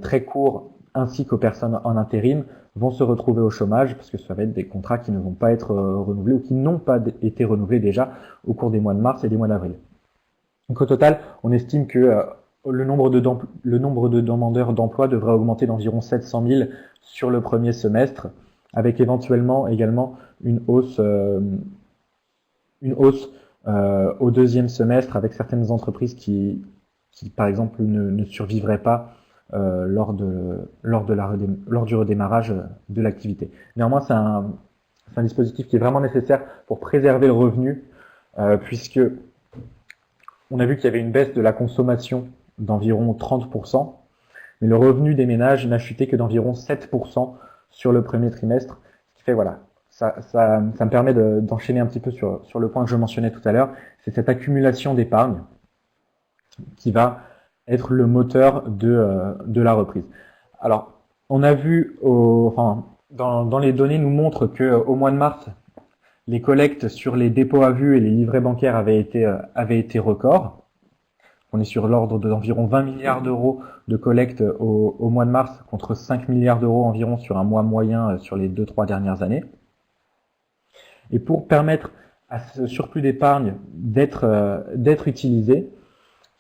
très courts ainsi qu'aux personnes en intérim, vont se retrouver au chômage, parce que ça va être des contrats qui ne vont pas être renouvelés ou qui n'ont pas été renouvelés déjà au cours des mois de mars et des mois d'avril. Donc au total, on estime que le nombre de demandeurs d'emploi devrait augmenter d'environ 700 000 sur le premier semestre, avec éventuellement également une hausse au deuxième semestre, avec certaines entreprises qui par exemple ne survivraient pas lors du redémarrage de l'activité. Néanmoins, c'est un dispositif qui est vraiment nécessaire pour préserver le revenu, puisque on a vu qu'il y avait une baisse de la consommation d'environ 30%, mais le revenu des ménages n'a chuté que d'environ 7% sur le premier trimestre, ce qui fait, voilà, ça me permet d'enchaîner un petit peu sur le point que je mentionnais tout à l'heure, c'est cette accumulation d'épargne qui va être le moteur de la reprise. Alors, on a vu, dans les données nous montrent que au mois de mars, les collectes sur les dépôts à vue et les livrets bancaires avaient été records. On est sur l'ordre d'environ 20 milliards d'euros de collecte au mois de mars, contre 5 milliards d'euros environ sur un mois moyen sur les 2-3 dernières années. Et pour permettre à ce surplus d'épargne d'être utilisé,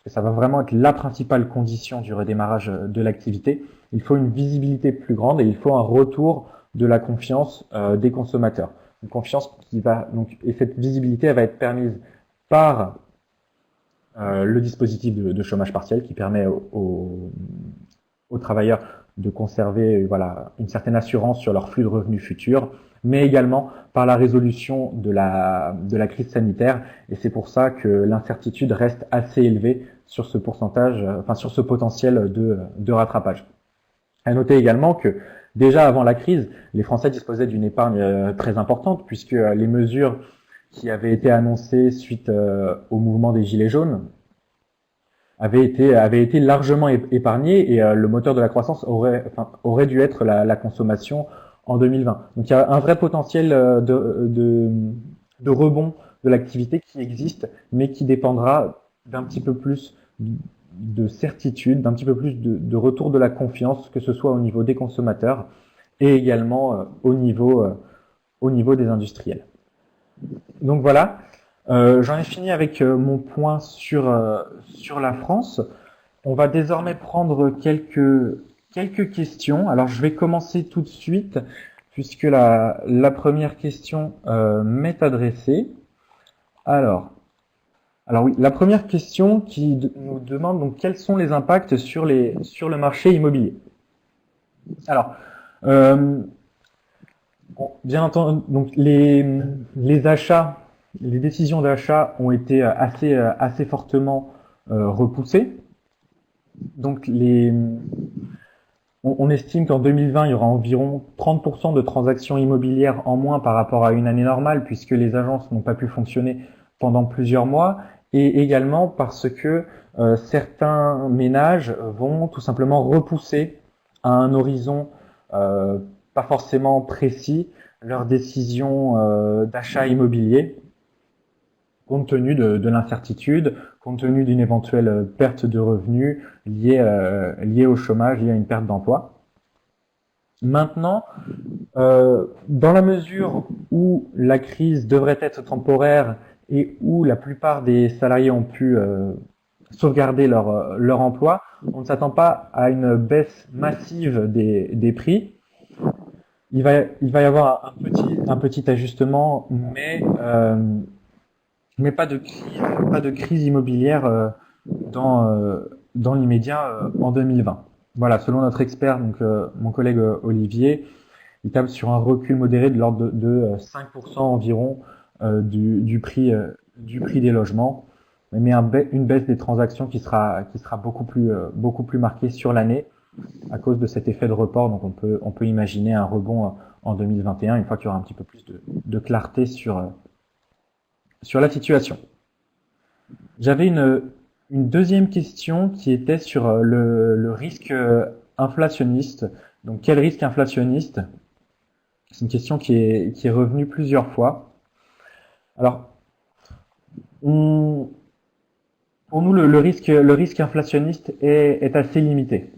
que ça va vraiment être la principale condition du redémarrage de l'activité, il faut une visibilité plus grande et il faut un retour de la confiance des consommateurs. Une confiance qui va donc, et cette visibilité elle va être permise par le dispositif de chômage partiel qui permet aux travailleurs de conserver voilà une certaine assurance sur leur flux de revenus futurs, mais également par la résolution de la crise sanitaire. Et c'est pour ça que l'incertitude reste assez élevée sur ce pourcentage, enfin sur ce potentiel de rattrapage. À noter également que déjà avant la crise, les Français disposaient d'une épargne très importante puisque les mesures qui avaient été annoncées suite au mouvement des Gilets jaunes avaient été largement épargnées et le moteur de la croissance aurait dû être la consommation en 2020. Donc il y a un vrai potentiel de rebond de l'activité qui existe, mais qui dépendra d'un petit peu plus de certitude, d'un petit peu plus de retour de la confiance, que ce soit au niveau des consommateurs et également au niveau des industriels. Donc voilà, j'en ai fini avec mon point sur la France. On va désormais prendre quelques questions. Alors je vais commencer tout de suite puisque la première question m'est adressée. Alors oui, la première question qui nous demande donc quels sont les impacts sur le marché immobilier. Alors bien entendu, donc les achats, les décisions d'achat ont été assez fortement repoussées. Donc on estime qu'en 2020, il y aura environ 30% de transactions immobilières en moins par rapport à une année normale, puisque les agences n'ont pas pu fonctionner pendant plusieurs mois, et également parce que certains ménages vont tout simplement repousser à un horizon pas forcément précis leur décision d'achat immobilier, compte tenu de l'incertitude, compte tenu d'une éventuelle perte de revenus liée au chômage, liée à une perte d'emploi. Maintenant, dans la mesure où la crise devrait être temporaire et où la plupart des salariés ont pu sauvegarder leur emploi, on ne s'attend pas à une baisse massive des prix. Il va y avoir un petit ajustement, mais pas de crise immobilière dans l'immédiat en 2020. Voilà, selon notre expert, donc mon collègue Olivier, il table sur un recul modéré de l'ordre de 5% environ du prix des logements, mais une baisse des transactions qui sera beaucoup plus marquée sur l'année à cause de cet effet de report. Donc on peut imaginer un rebond en 2021 une fois qu'il y aura un petit peu plus de clarté sur la situation. J'avais une deuxième question qui était sur le risque inflationniste. Donc quel risque inflationniste? C'est une question qui est revenue plusieurs fois. Alors, pour nous, le risque inflationniste est assez limité.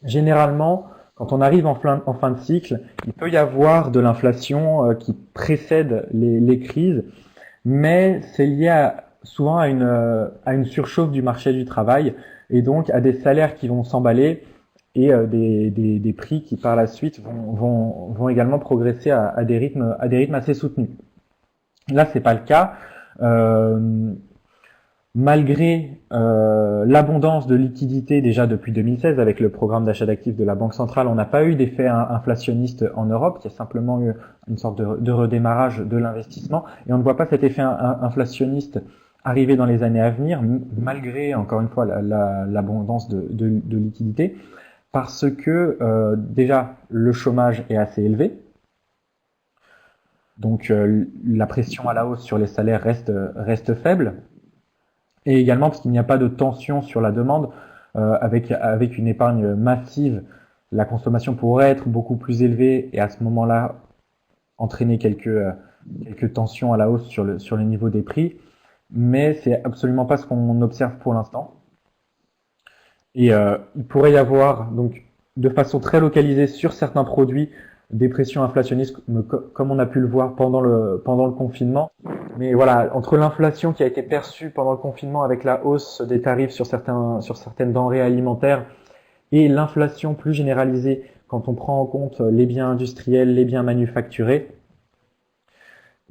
Généralement, quand on arrive en fin de cycle, il peut y avoir de l'inflation qui précède les crises, mais c'est lié souvent à une surchauffe du marché du travail et donc à des salaires qui vont s'emballer et des prix qui par la suite vont également progresser à des rythmes assez soutenus. Là, c'est pas le cas. Malgré l'abondance de liquidités déjà depuis 2016 avec le programme d'achat d'actifs de la Banque centrale, on n'a pas eu d'effet inflationniste en Europe. Il y a simplement eu une sorte de redémarrage de l'investissement et on ne voit pas cet effet inflationniste arriver dans les années à venir, malgré encore une fois l'abondance de liquidités, parce que déjà le chômage est assez élevé. Donc la pression à la hausse sur les salaires reste faible. Et également parce qu'il n'y a pas de tension sur la demande, avec une épargne massive, la consommation pourrait être beaucoup plus élevée et à ce moment-là entraîner quelques tensions à la hausse sur le niveau des prix, mais c'est absolument pas ce qu'on observe pour l'instant. Et il pourrait y avoir donc de façon très localisée sur certains produits des pressions inflationnistes, comme on a pu le voir pendant le confinement, Mais voilà, entre l'inflation qui a été perçue pendant le confinement avec la hausse des tarifs sur certaines denrées alimentaires et l'inflation plus généralisée quand on prend en compte les biens industriels, les biens manufacturés,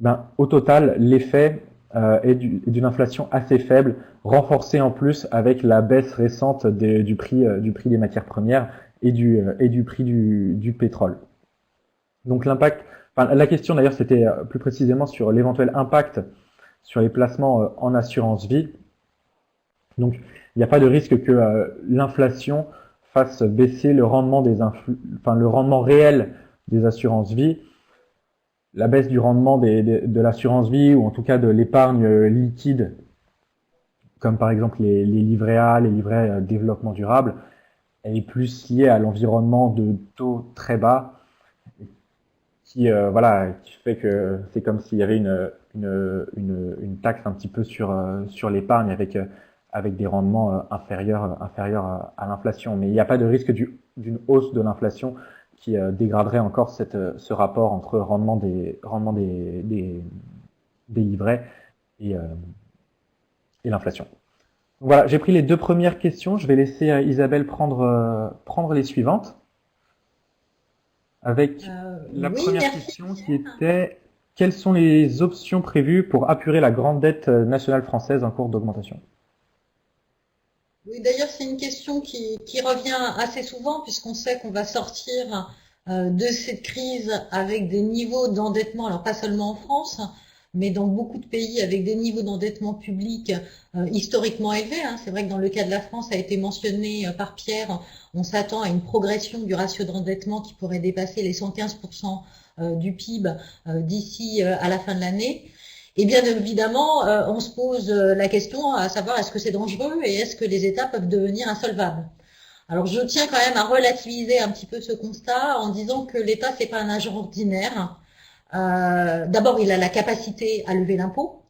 ben, au total, l'effet est d'une inflation assez faible, renforcée en plus avec la baisse récente du prix des matières premières et du prix du pétrole. Donc l'impact, enfin, la question d'ailleurs c'était plus précisément sur l'éventuel impact sur les placements en assurance vie. Donc il n'y a pas de risque que l'inflation fasse baisser le rendement le rendement réel des assurances vie. La baisse du rendement de l'assurance vie, ou en tout cas de l'épargne liquide, comme par exemple les livrets A, les livrets développement durable, elle est plus liée à l'environnement de taux très bas, qui fait que c'est comme s'il y avait une taxe un petit peu sur l'épargne avec des rendements inférieurs à l'inflation. Mais il n'y a pas de risque d'une hausse de l'inflation qui dégraderait encore ce rapport entre rendement des livrets et l'inflation. Voilà, j'ai pris les deux premières questions. Je vais laisser Isabelle prendre les suivantes. Avec la première question qui était: quelles sont les options prévues pour apurer la grande dette nationale française en cours d'augmentation? Oui, d'ailleurs, c'est une question qui revient assez souvent, puisqu'on sait qu'on va sortir de cette crise avec des niveaux d'endettement, alors pas seulement en France, mais dans beaucoup de pays avec des niveaux d'endettement public historiquement élevés. C'est vrai que dans le cas de la France, ça a été mentionné par Pierre, on s'attend à une progression du ratio d'endettement qui pourrait dépasser les 115% du PIB d'ici à la fin de l'année. Et bien évidemment, on se pose la question à savoir est-ce que c'est dangereux et est-ce que les États peuvent devenir insolvables. Alors je tiens quand même à relativiser un petit peu ce constat en disant que l'État c'est pas un agent ordinaire. D'abord, il a la capacité à lever l'impôt,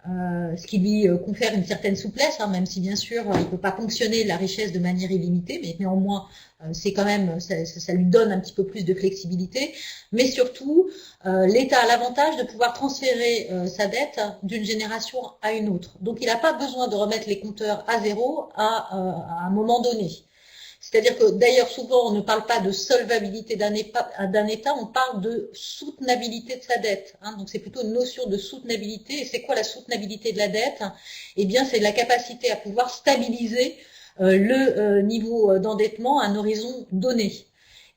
ce qui lui confère une certaine souplesse, même si bien sûr il ne peut pas ponctionner la richesse de manière illimitée, mais néanmoins c'est quand même ça lui donne un petit peu plus de flexibilité. Mais surtout, l'État a l'avantage de pouvoir transférer sa dette d'une génération à une autre. Donc il n'a pas besoin de remettre les compteurs à zéro à un moment donné. C'est-à-dire que d'ailleurs souvent on ne parle pas de solvabilité d'un État, on parle de soutenabilité de sa dette. Donc c'est plutôt une notion de soutenabilité. Et c'est quoi la soutenabilité de la dette? Eh bien c'est la capacité à pouvoir stabiliser le niveau d'endettement à un horizon donné.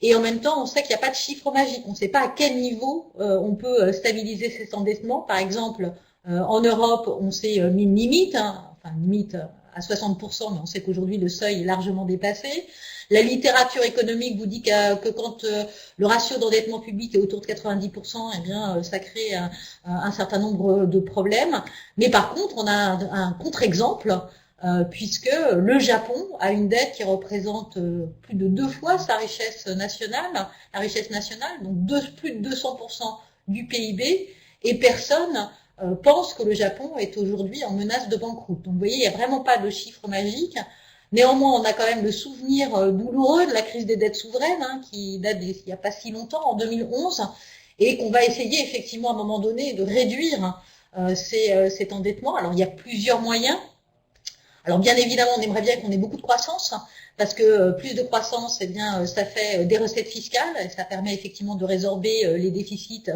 Et en même temps, on sait qu'il n'y a pas de chiffre magique. On ne sait pas à quel niveau on peut stabiliser cet endettement. Par exemple, en Europe, on s'est mis une limite, enfin une limite à 60%, mais on sait qu'aujourd'hui le seuil est largement dépassé. La littérature économique vous dit que quand le ratio d'endettement public est autour de 90%, eh bien ça crée un certain nombre de problèmes. Mais par contre, on a un contre-exemple, puisque le Japon a une dette qui représente plus de 2 fois sa richesse nationale, donc plus de 200% du PIB, et personne pense que le Japon est aujourd'hui en menace de banqueroute. Donc vous voyez, il n'y a vraiment pas de chiffre magique. Néanmoins, on a quand même le souvenir douloureux de la crise des dettes souveraines, qui date il n'y a pas si longtemps, en 2011, et qu'on va essayer effectivement à un moment donné de réduire cet endettement. Alors il y a plusieurs moyens. Alors bien évidemment, on aimerait bien qu'on ait beaucoup de croissance, parce que plus de croissance, eh bien, ça fait des recettes fiscales, et ça permet effectivement de résorber les déficits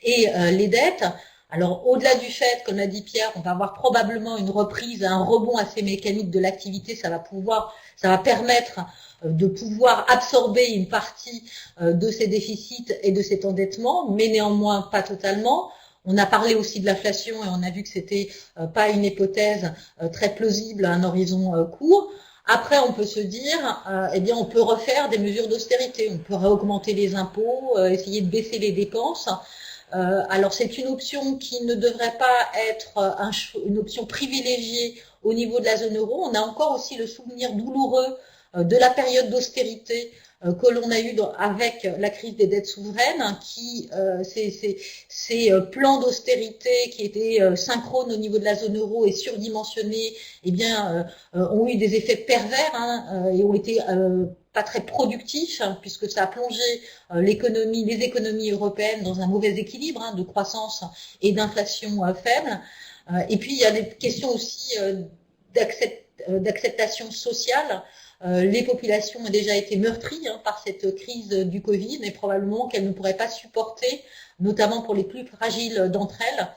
et les dettes. Alors, au-delà du fait, comme l'a dit Pierre, on va avoir probablement une reprise, un rebond assez mécanique de l'activité, ça va permettre de pouvoir absorber une partie de ces déficits et de cet endettement, mais néanmoins pas totalement. On a parlé aussi de l'inflation et on a vu que c'était pas une hypothèse très plausible à un horizon court. Après, on peut se dire, eh bien, on peut refaire des mesures d'austérité, on peut réaugmenter les impôts, essayer de baisser les dépenses. Alors c'est une option qui ne devrait pas être une option privilégiée au niveau de la zone euro. On a encore aussi le souvenir douloureux de la période d'austérité que l'on a eu avec la crise des dettes souveraines, ces plans d'austérité qui étaient synchrones au niveau de la zone euro et surdimensionnés, eh bien, ont eu des effets pervers et ont été pas très productif, puisque ça a plongé les économies européennes dans un mauvais équilibre de croissance et d'inflation faible. Et puis il y a des questions aussi d'acceptation sociale. Les populations ont déjà été meurtries par cette crise du Covid, et probablement qu'elles ne pourraient pas supporter, notamment pour les plus fragiles d'entre elles,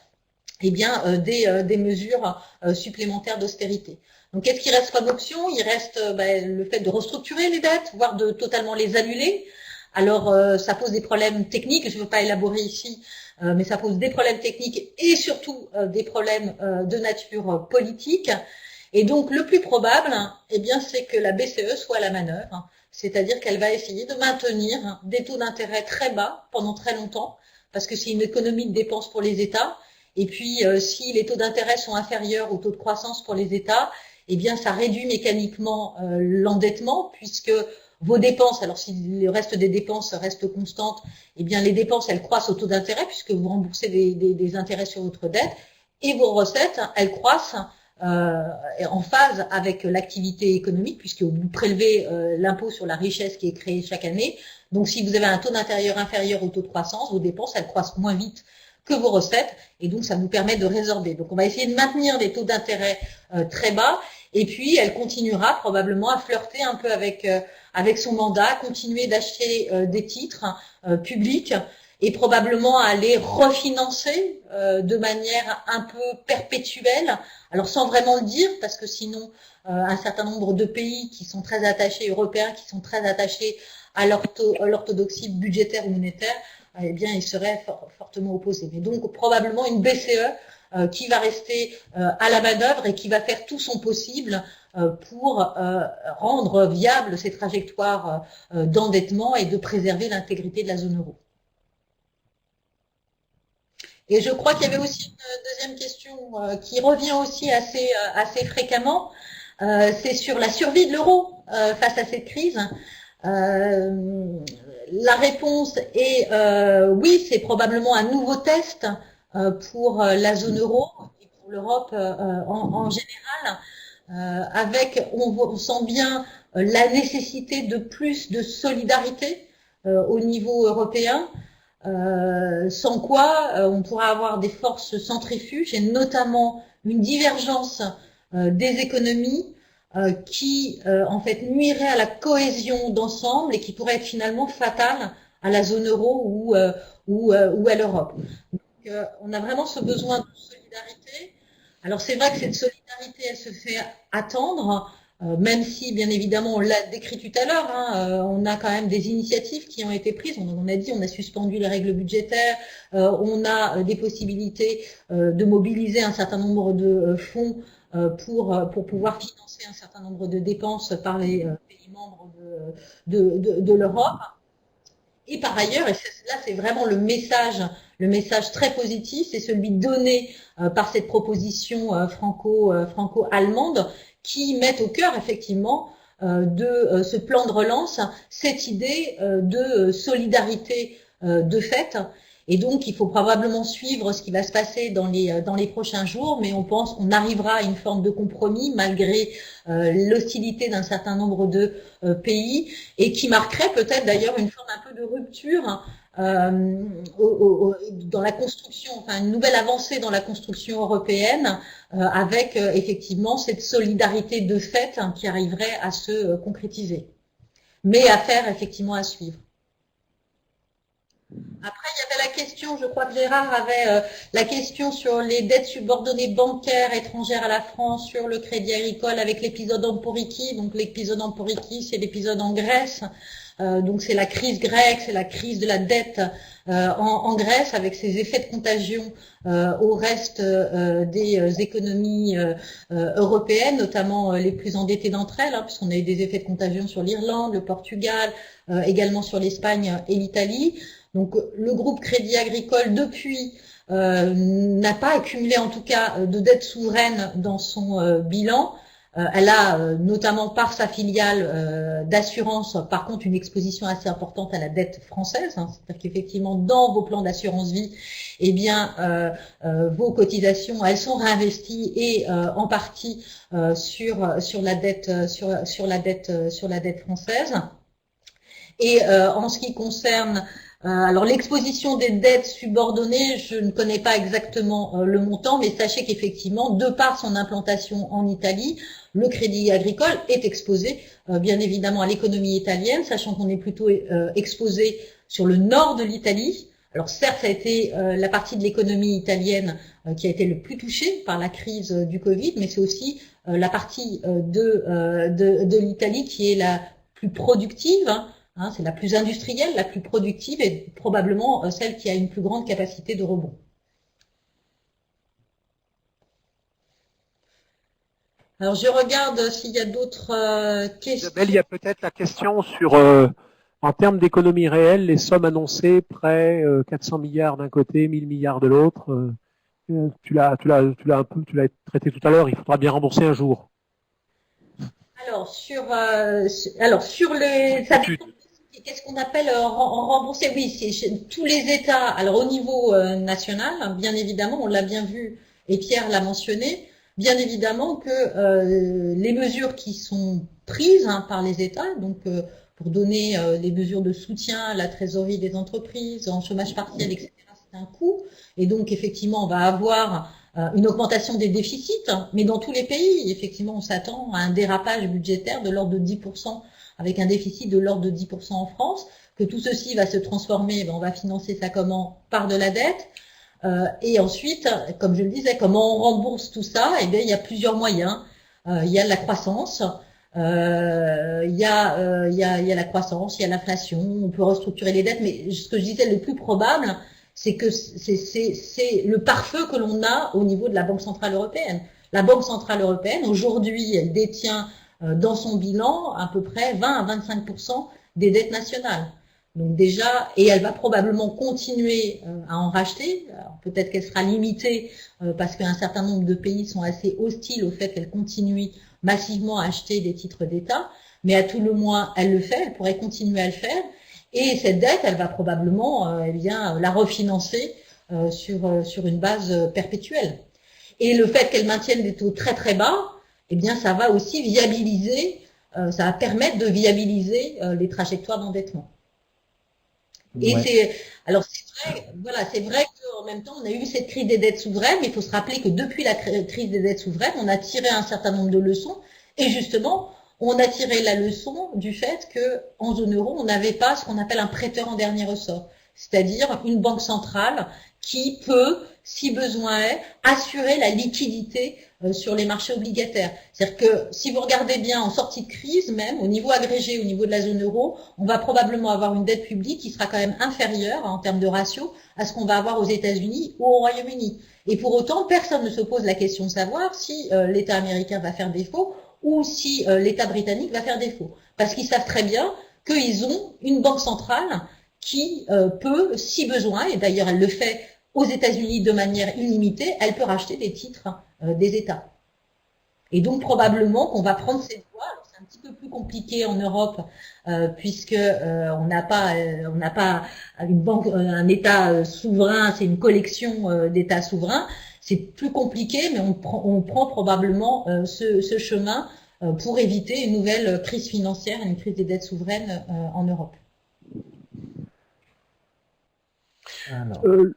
eh bien, des mesures supplémentaires d'austérité. Donc, qu'est-ce qui reste comme option? Il reste le fait de restructurer les dettes, voire de totalement les annuler. Alors, ça pose des problèmes techniques, je ne veux pas élaborer ici, mais ça pose des problèmes techniques et surtout des problèmes de nature politique. Et donc, le plus probable, eh bien, c'est que la BCE soit à la manœuvre, c'est-à-dire qu'elle va essayer de maintenir des taux d'intérêt très bas pendant très longtemps, parce que c'est une économie de dépenses pour les États. Et puis, si les taux d'intérêt sont inférieurs aux taux de croissance pour les États, eh bien, ça réduit mécaniquement l'endettement, puisque vos dépenses, alors si le reste des dépenses reste constante, eh bien, les dépenses, elles croissent au taux d'intérêt, puisque vous remboursez des intérêts sur votre dette, et vos recettes, elles croissent en phase avec l'activité économique, puisque vous prélevez l'impôt sur la richesse qui est créée chaque année. Donc, si vous avez un taux d'intérêt inférieur au taux de croissance, vos dépenses, elles croissent moins vite que vos recettes, et donc ça nous permet de résorber. Donc on va essayer de maintenir des taux d'intérêt très bas, et puis elle continuera probablement à flirter un peu avec son mandat, continuer d'acheter des titres publics, et probablement à les refinancer de manière un peu perpétuelle, alors sans vraiment le dire, parce que sinon un certain nombre de pays qui sont très attachés, européens, qui sont très attachés à l'orthodoxie budgétaire ou monétaire, eh bien, ils seraient fortement opposés. Mais donc, probablement une BCE qui va rester à la manœuvre et qui va faire tout son possible pour rendre viable ces trajectoires d'endettement et de préserver l'intégrité de la zone euro. Et je crois qu'il y avait aussi une deuxième question qui revient aussi assez fréquemment, c'est sur la survie de l'euro face à cette crise. La réponse est oui, c'est probablement un nouveau test pour la zone euro et pour l'Europe en général, on sent bien la nécessité de plus de solidarité au niveau européen, sans quoi on pourra avoir des forces centrifuges et notamment une divergence des économies qui en fait nuirait à la cohésion d'ensemble et qui pourrait être finalement fatale à la zone euro ou à l'Europe. Donc on a vraiment ce besoin de solidarité. Alors c'est vrai que cette solidarité, elle se fait attendre, même si bien évidemment on l'a décrit tout à l'heure, on a quand même des initiatives qui ont été prises. On a dit, on a suspendu les règles budgétaires, on a des possibilités de mobiliser un certain nombre de fonds pour pouvoir financer un certain nombre de dépenses par les pays membres de l'Europe. Et par ailleurs, et là c'est vraiment le message très positif, c'est celui donné par cette proposition franco-allemande qui met au cœur effectivement de ce plan de relance cette idée de solidarité de fait. Et donc, il faut probablement suivre ce qui va se passer dans les prochains jours, mais on arrivera à une forme de compromis malgré l'hostilité d'un certain nombre de pays et qui marquerait peut-être d'ailleurs une forme un peu de rupture dans la construction, enfin une nouvelle avancée dans la construction européenne avec effectivement cette solidarité de fait qui arriverait à se concrétiser, mais effectivement à suivre. Après, il y avait la question, je crois que Gérard avait la question sur les dettes subordonnées bancaires étrangères à la France, sur le Crédit Agricole avec l'épisode Emporiki. Donc l'épisode Emporiki, c'est l'épisode en Grèce. Donc c'est la crise grecque, c'est la crise de la dette en Grèce avec ses effets de contagion au reste des économies européennes, notamment les plus endettées d'entre elles, puisqu'on a eu des effets de contagion sur l'Irlande, le Portugal, également sur l'Espagne et l'Italie. Donc le groupe Crédit Agricole depuis n'a pas accumulé en tout cas de dette souveraine dans son bilan. Elle a notamment par sa filiale d'assurance par contre une exposition assez importante à la dette française, c'est-à-dire qu'effectivement dans vos plans d'assurance vie, eh bien vos cotisations elles sont réinvesties et en partie sur la dette française. Et en ce qui concerne alors l'exposition des dettes subordonnées, je ne connais pas exactement le montant, mais sachez qu'effectivement, de par son implantation en Italie, le Crédit Agricole est exposé bien évidemment à l'économie italienne, sachant qu'on est plutôt exposé sur le nord de l'Italie. Alors certes, ça a été la partie de l'économie italienne qui a été le plus touchée par la crise du Covid, mais c'est aussi la partie de l'Italie qui est la plus productive. Hein, c'est la plus industrielle, la plus productive et probablement celle qui a une plus grande capacité de rebond. Alors, je regarde s'il y a d'autres questions. Isabelle, il y a peut-être la question sur, en termes d'économie réelle, les sommes annoncées, près 400 milliards d'un côté, 1000 milliards de l'autre. Tu l'as traité tout à l'heure. Il faudra bien rembourser un jour. Alors, sur les... Ça dépend. Qu'est-ce qu'on appelle rembourser? Oui, c'est tous les États. Alors au niveau national, bien évidemment, on l'a bien vu et Pierre l'a mentionné, bien évidemment que les mesures qui sont prises par les États, donc pour donner des mesures de soutien à la trésorerie des entreprises, en chômage partiel, etc., c'est un coût. Et donc effectivement, on va avoir une augmentation des déficits, mais dans tous les pays, effectivement, on s'attend à un dérapage budgétaire de l'ordre de 10%. Avec un déficit de l'ordre de 10% en France, que tout ceci va se transformer, on va financer ça comment? Par de la dette. Et ensuite, comme je le disais, comment on rembourse tout ça? Eh bien, il y a plusieurs moyens. Il y a la croissance, il y a la croissance, il y a l'inflation, on peut restructurer les dettes, mais ce que je disais, le plus probable, c'est que c'est le pare-feu que l'on a au niveau de la Banque Centrale Européenne. La Banque Centrale Européenne, aujourd'hui, elle détient dans son bilan à peu près 20 à 25% des dettes nationales. Donc déjà, et elle va probablement continuer à en racheter. Peut-être qu'elle sera limitée parce qu'un certain nombre de pays sont assez hostiles au fait qu'elle continue massivement à acheter des titres d'État, mais à tout le moins, elle le fait, elle pourrait continuer à le faire. Et cette dette, elle va probablement la refinancer sur une base perpétuelle. Et le fait qu'elle maintienne des taux très très bas, eh bien, ça va aussi viabiliser, ça va permettre de viabiliser les trajectoires d'endettement. Et ouais. C'est vrai qu'en même temps, on a eu cette crise des dettes souveraines, mais il faut se rappeler que depuis la crise des dettes souveraines, on a tiré un certain nombre de leçons, et justement, on a tiré la leçon du fait que en zone euro, on n'avait pas ce qu'on appelle un prêteur en dernier ressort, c'est-à-dire une banque centrale qui peut, si besoin est, assurer la liquidité sur les marchés obligataires. C'est-à-dire que si vous regardez bien en sortie de crise, même au niveau agrégé, au niveau de la zone euro, on va probablement avoir une dette publique qui sera quand même inférieure en termes de ratio à ce qu'on va avoir aux États-Unis ou au Royaume-Uni. Et pour autant, personne ne se pose la question de savoir si l'État américain va faire défaut ou si l'État britannique va faire défaut. Parce qu'ils savent très bien qu'ils ont une banque centrale qui peut, si besoin, et d'ailleurs elle le fait aux États-Unis de manière illimitée, elle peut racheter des titres des États. Et donc probablement qu'on va prendre cette voie. Alors c'est un petit peu plus compliqué en Europe puisque on n'a pas une banque, un État souverain, c'est une collection d'États souverains. C'est plus compliqué, mais on prend probablement ce chemin pour éviter une nouvelle crise financière, une crise des dettes souveraines en Europe.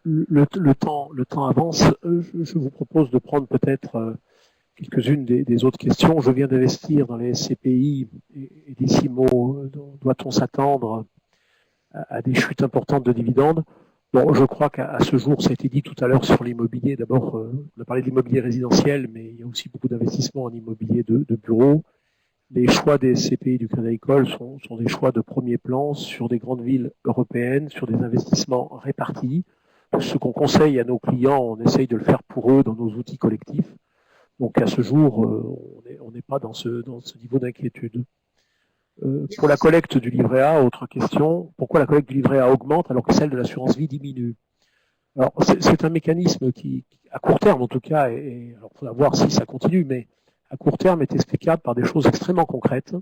Le temps avance. Je vous propose de prendre peut-être quelques-unes des autres questions. Je viens d'investir dans les SCPI et d'ici doit-on s'attendre à des chutes importantes de dividendes? Bon, je crois qu'à ce jour, ça a été dit tout à l'heure sur l'immobilier. D'abord, on a parlé de l'immobilier résidentiel, mais il y a aussi beaucoup d'investissements en immobilier de bureaux. Les choix des CPI du Crédit Agricole sont des choix de premier plan sur des grandes villes européennes, sur des investissements répartis. Ce qu'on conseille à nos clients, on essaye de le faire pour eux dans nos outils collectifs. Donc à ce jour, on n'est pas dans ce niveau d'inquiétude. Pour la collecte du livret A, autre question, pourquoi la collecte du livret A augmente alors que celle de l'assurance vie diminue? Alors c'est un mécanisme qui, à court terme en tout cas, et alors il faudra voir si ça continue, mais à court terme est explicable par des choses extrêmement concrètes.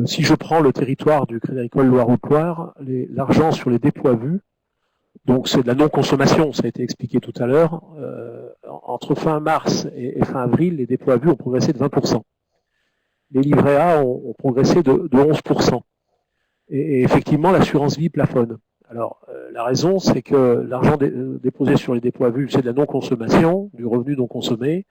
Si je prends le territoire du Crédit Agricole Loire-Haute-Loire, l'argent sur les dépôts à vue, donc c'est de la non-consommation, ça a été expliqué tout à l'heure, entre fin mars et fin avril, les dépôts à vue ont progressé de 20%. Les livrets A ont progressé de 11%. Et effectivement, l'assurance vie plafonne. Alors, la raison, c'est que l'argent déposé sur les dépôts à vue, c'est de la non-consommation, du revenu non consommé.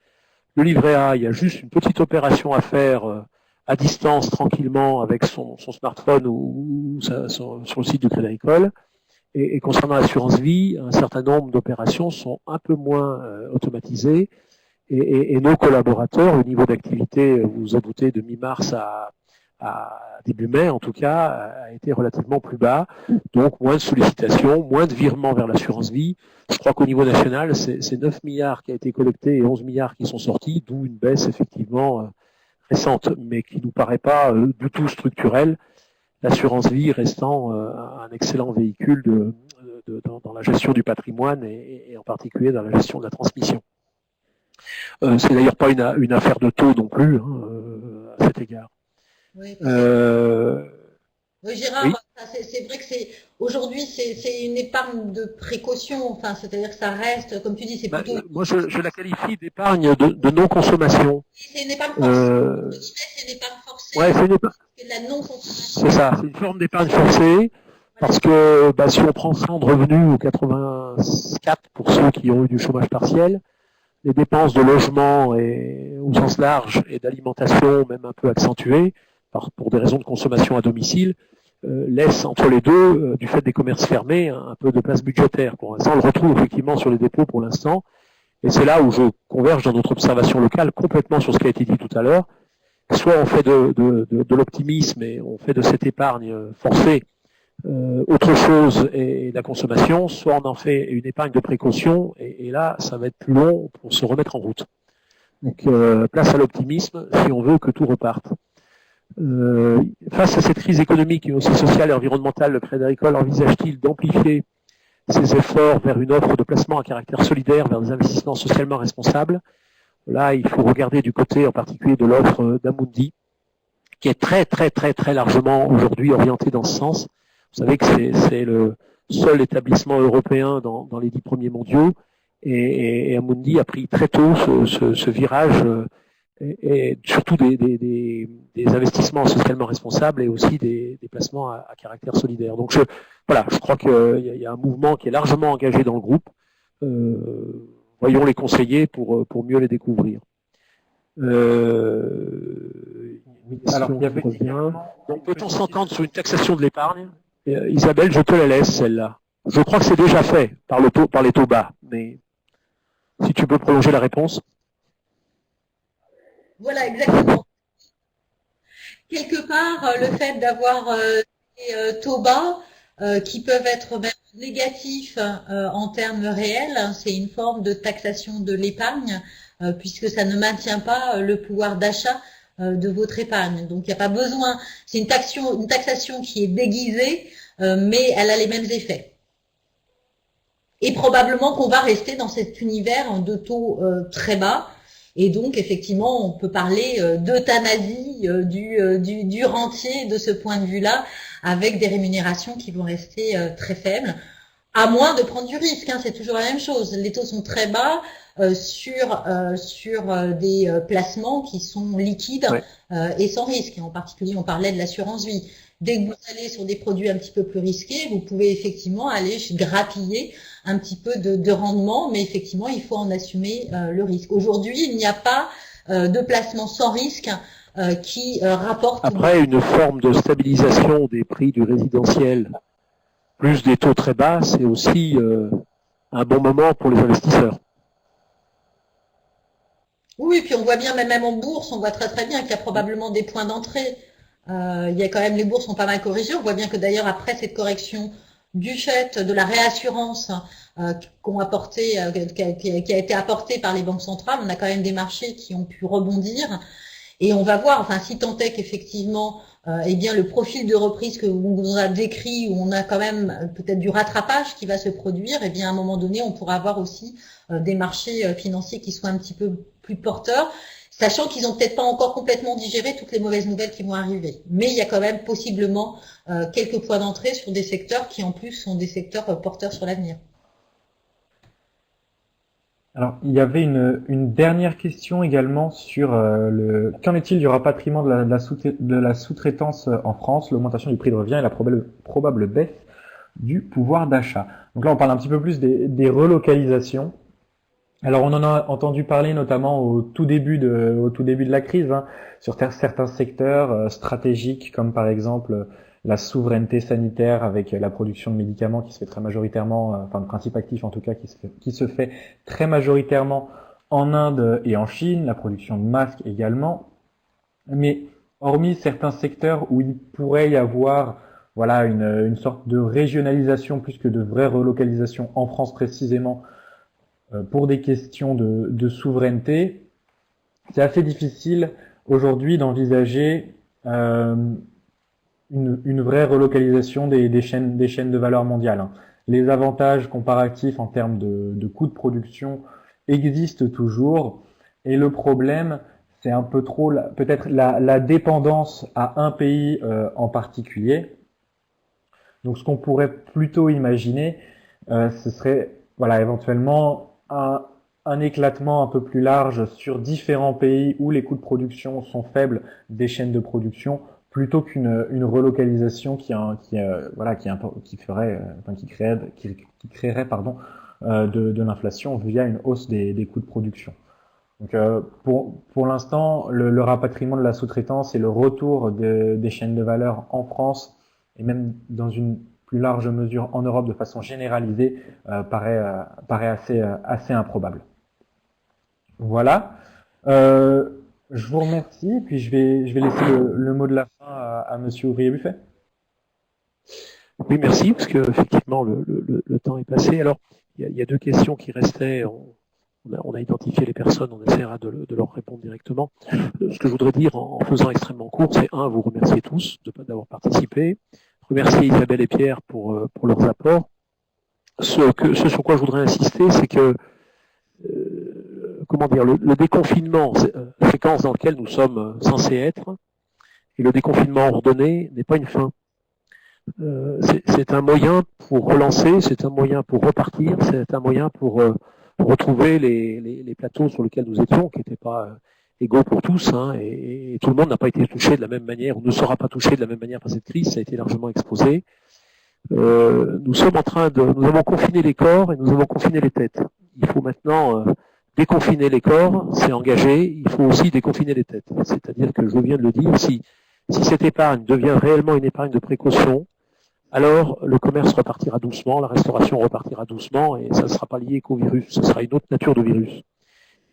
Le livret A, il y a juste une petite opération à faire à distance, tranquillement, avec son smartphone ou sur le site du Crédit Agricole. Et concernant l'assurance vie, un certain nombre d'opérations sont un peu moins automatisées. Et nos collaborateurs, le niveau d'activité, vous vous en doutez, de mi-mars à début mai, en tout cas, a été relativement plus bas. Donc, moins de sollicitations, moins de virements vers l'assurance vie. Je crois qu'au niveau national, c'est 9 milliards qui a été collecté et 11 milliards qui sont sortis, d'où une baisse effectivement récente, mais qui nous paraît pas du tout structurelle. L'assurance vie restant un excellent véhicule dans la gestion du patrimoine et en particulier dans la gestion de la transmission. C'est d'ailleurs pas une affaire de taux non plus à cet égard. Oui, Euh, oui, Gérard, oui. c'est vrai que aujourd'hui c'est une épargne de précaution. Enfin, c'est-à-dire que ça reste, comme tu dis, c'est plutôt. Moi, je la qualifie d'épargne de non-consommation. C'est une épargne forcée. C'est une épargne forcée. Ouais, c'est une épargne. C'est de la non-consommation. C'est ça, c'est une forme d'épargne forcée. Parce que si on prend 100 de revenus ou 84 pour ceux qui ont eu du chômage partiel, les dépenses de logement et au sens large et d'alimentation, même un peu accentuées, pour des raisons de consommation à domicile, laissent entre les deux, du fait des commerces fermés, un peu de place budgétaire. Pour l'instant, on le retrouve effectivement sur les dépôts pour l'instant, et c'est là où je converge dans notre observation locale complètement sur ce qui a été dit tout à l'heure. Soit on fait de l'optimisme et on fait de cette épargne forcée autre chose et la consommation, soit on en fait une épargne de précaution et là, ça va être plus long pour se remettre en route. Donc, place à l'optimisme si on veut que tout reparte. Face à cette crise économique et aussi sociale et environnementale, le Crédit Agricole envisage-t-il d'amplifier ses efforts vers une offre de placement à caractère solidaire, vers des investissements socialement responsables? Là, il faut regarder du côté en particulier de l'offre d'Amundi, qui est très, très, très, très largement aujourd'hui orientée dans ce sens. Vous savez que c'est le seul établissement européen dans les 10 premiers mondiaux, et Amundi a pris très tôt ce virage, et surtout des investissements socialement responsables et aussi des placements à caractère solidaire. Donc je crois qu'il y a un mouvement qui est largement engagé dans le groupe. Voyons les conseiller pour mieux les découvrir. Alors, il y avait peut-on s'entendre sur une taxation de l'épargne? Isabelle, je te la laisse, celle-là. Je crois que c'est déjà fait par les taux bas, mais si tu peux prolonger la réponse. Voilà, exactement. Quelque part, le fait d'avoir des taux bas qui peuvent être même négatifs en termes réels, c'est une forme de taxation de l'épargne, puisque ça ne maintient pas le pouvoir d'achat de votre épargne. Donc il n'y a pas besoin, c'est une taxation qui est déguisée, mais elle a les mêmes effets. Et probablement qu'on va rester dans cet univers de taux très bas. Et donc, effectivement, on peut parler d'euthanasie du rentier de ce point de vue-là, avec des rémunérations qui vont rester très faibles, à moins de prendre du risque. Hein, c'est toujours la même chose. Les taux sont très bas sur des placements qui sont liquides et sans risque. Et en particulier, on parlait de l'assurance vie. Dès que vous allez sur des produits un petit peu plus risqués, vous pouvez effectivement aller grappiller un petit peu de rendement, mais effectivement, il faut en assumer le risque. Aujourd'hui, il n'y a pas de placement sans risque qui rapporte... Après, une forme de stabilisation des prix du résidentiel, plus des taux très bas, c'est aussi un bon moment pour les investisseurs. Oui, puis on voit bien, même en bourse, on voit très très bien qu'il y a probablement des points d'entrée. Il y a quand même, les bourses sont pas mal corrigées. On voit bien que d'ailleurs, après cette correction du fait de la réassurance qui a été apportée par les banques centrales, on a quand même des marchés qui ont pu rebondir. Et on va voir, enfin, si tant est qu'effectivement, eh bien, le profil de reprise que vous nous a décrit, où on a quand même peut-être du rattrapage qui va se produire, eh bien, à un moment donné, on pourra avoir aussi des marchés financiers qui soient un petit peu plus porteurs, sachant qu'ils n'ont peut-être pas encore complètement digéré toutes les mauvaises nouvelles qui vont arriver. Mais il y a quand même possiblement quelques points d'entrée sur des secteurs qui, en plus, sont des secteurs porteurs sur l'avenir. Alors, il y avait une dernière question également sur qu'en est-il du rapatriement de la sous-traitance en France, l'augmentation du prix de revient et la probable baisse du pouvoir d'achat. Donc là, on parle un petit peu plus des relocalisations. Alors, on en a entendu parler notamment au tout début de la crise, hein, sur certains secteurs stratégiques, comme par exemple la souveraineté sanitaire avec la production de médicaments qui se fait très majoritairement, enfin le principe actif en tout cas, qui se fait très majoritairement en Inde et en Chine, la production de masques également. Mais hormis certains secteurs où il pourrait y avoir voilà une sorte de régionalisation plus que de vraie relocalisation en France précisément pour des questions de souveraineté, c'est assez difficile aujourd'hui d'envisager une vraie relocalisation des chaînes de valeur mondiale, hein. Les avantages comparatifs en termes de coûts de production existent toujours, et le problème, c'est un peu trop peut-être la dépendance à un pays en particulier. Donc ce qu'on pourrait plutôt imaginer, ce serait voilà éventuellement un éclatement un peu plus large sur différents pays où les coûts de production sont faibles des chaînes de production, plutôt qu'une relocalisation qui créerait de l'inflation via une hausse des coûts de production. Donc pour l'instant, le rapatriement de la sous-traitance et le retour des chaînes de valeur en France et même dans une plus large mesure en Europe de façon généralisée paraît assez improbable. Voilà. Je vous remercie, puis je vais laisser le mot de la fin à Monsieur Ouvrier-Buffet. Oui, merci, parce que effectivement le temps est passé. Alors, il y a deux questions qui restaient. On a identifié les personnes, on essaiera de leur répondre directement. Ce que je voudrais dire en faisant extrêmement court, c'est vous remercier tous d'avoir participé, remercier Isabelle et Pierre pour leurs apports. Ce sur quoi je voudrais insister, c'est que le déconfinement, la séquence dans laquelle nous sommes censés être, et le déconfinement ordonné n'est pas une fin. C'est un moyen pour relancer, c'est un moyen pour repartir, c'est un moyen pour retrouver les plateaux sur lesquels nous étions, qui n'étaient pas égaux pour tous, hein, et tout le monde n'a pas été touché de la même manière, ou ne sera pas touché de la même manière par cette crise, ça a été largement exposé. Nous avons confiné les corps et nous avons confiné les têtes. Il faut maintenant déconfiner les corps, c'est engagé, il faut aussi déconfiner les têtes. C'est-à-dire que je viens de le dire, si cette épargne devient réellement une épargne de précaution, alors le commerce repartira doucement, la restauration repartira doucement, et ça ne sera pas lié qu'au virus, ce sera une autre nature de virus.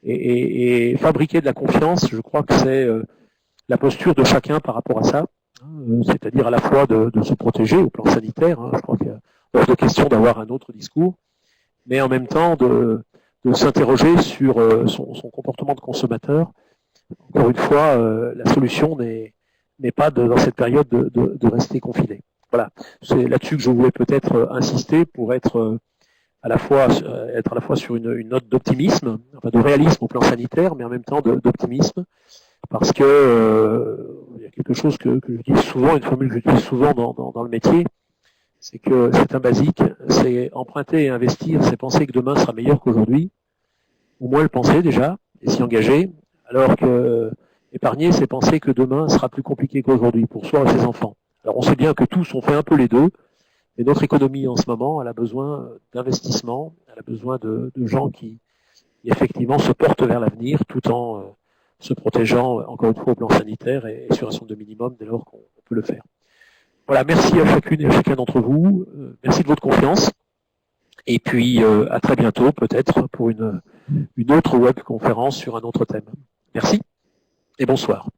Et fabriquer de la confiance, je crois que c'est la posture de chacun par rapport à ça, c'est-à-dire à la fois de se protéger au plan sanitaire, hein, je crois qu'il y a hors de question d'avoir un autre discours, mais en même temps de s'interroger sur son comportement de consommateur. Encore une fois, la solution n'est pas dans cette période de rester confiné. Voilà, c'est là-dessus que je voulais peut-être insister pour être à la fois sur une note d'optimisme, enfin de réalisme au plan sanitaire, mais en même temps d'optimisme, parce que il y a quelque chose que je dis souvent, une formule que j'utilise souvent dans le métier, c'est que c'est un basique, c'est emprunter et investir, c'est penser que demain sera meilleur qu'aujourd'hui, au moins le penser déjà, et s'y engager, alors que épargner, c'est penser que demain sera plus compliqué qu'aujourd'hui pour soi et ses enfants. Alors on sait bien que tous on fait un peu les deux, mais notre économie en ce moment, elle a besoin d'investissement, elle a besoin de gens qui effectivement se portent vers l'avenir tout en se protégeant encore une fois au plan sanitaire et sur un de minimum dès lors qu'on peut le faire. Voilà, merci à chacune et à chacun d'entre vous, merci de votre confiance, et puis à très bientôt peut-être pour une autre webconférence sur un autre thème. Merci et bonsoir.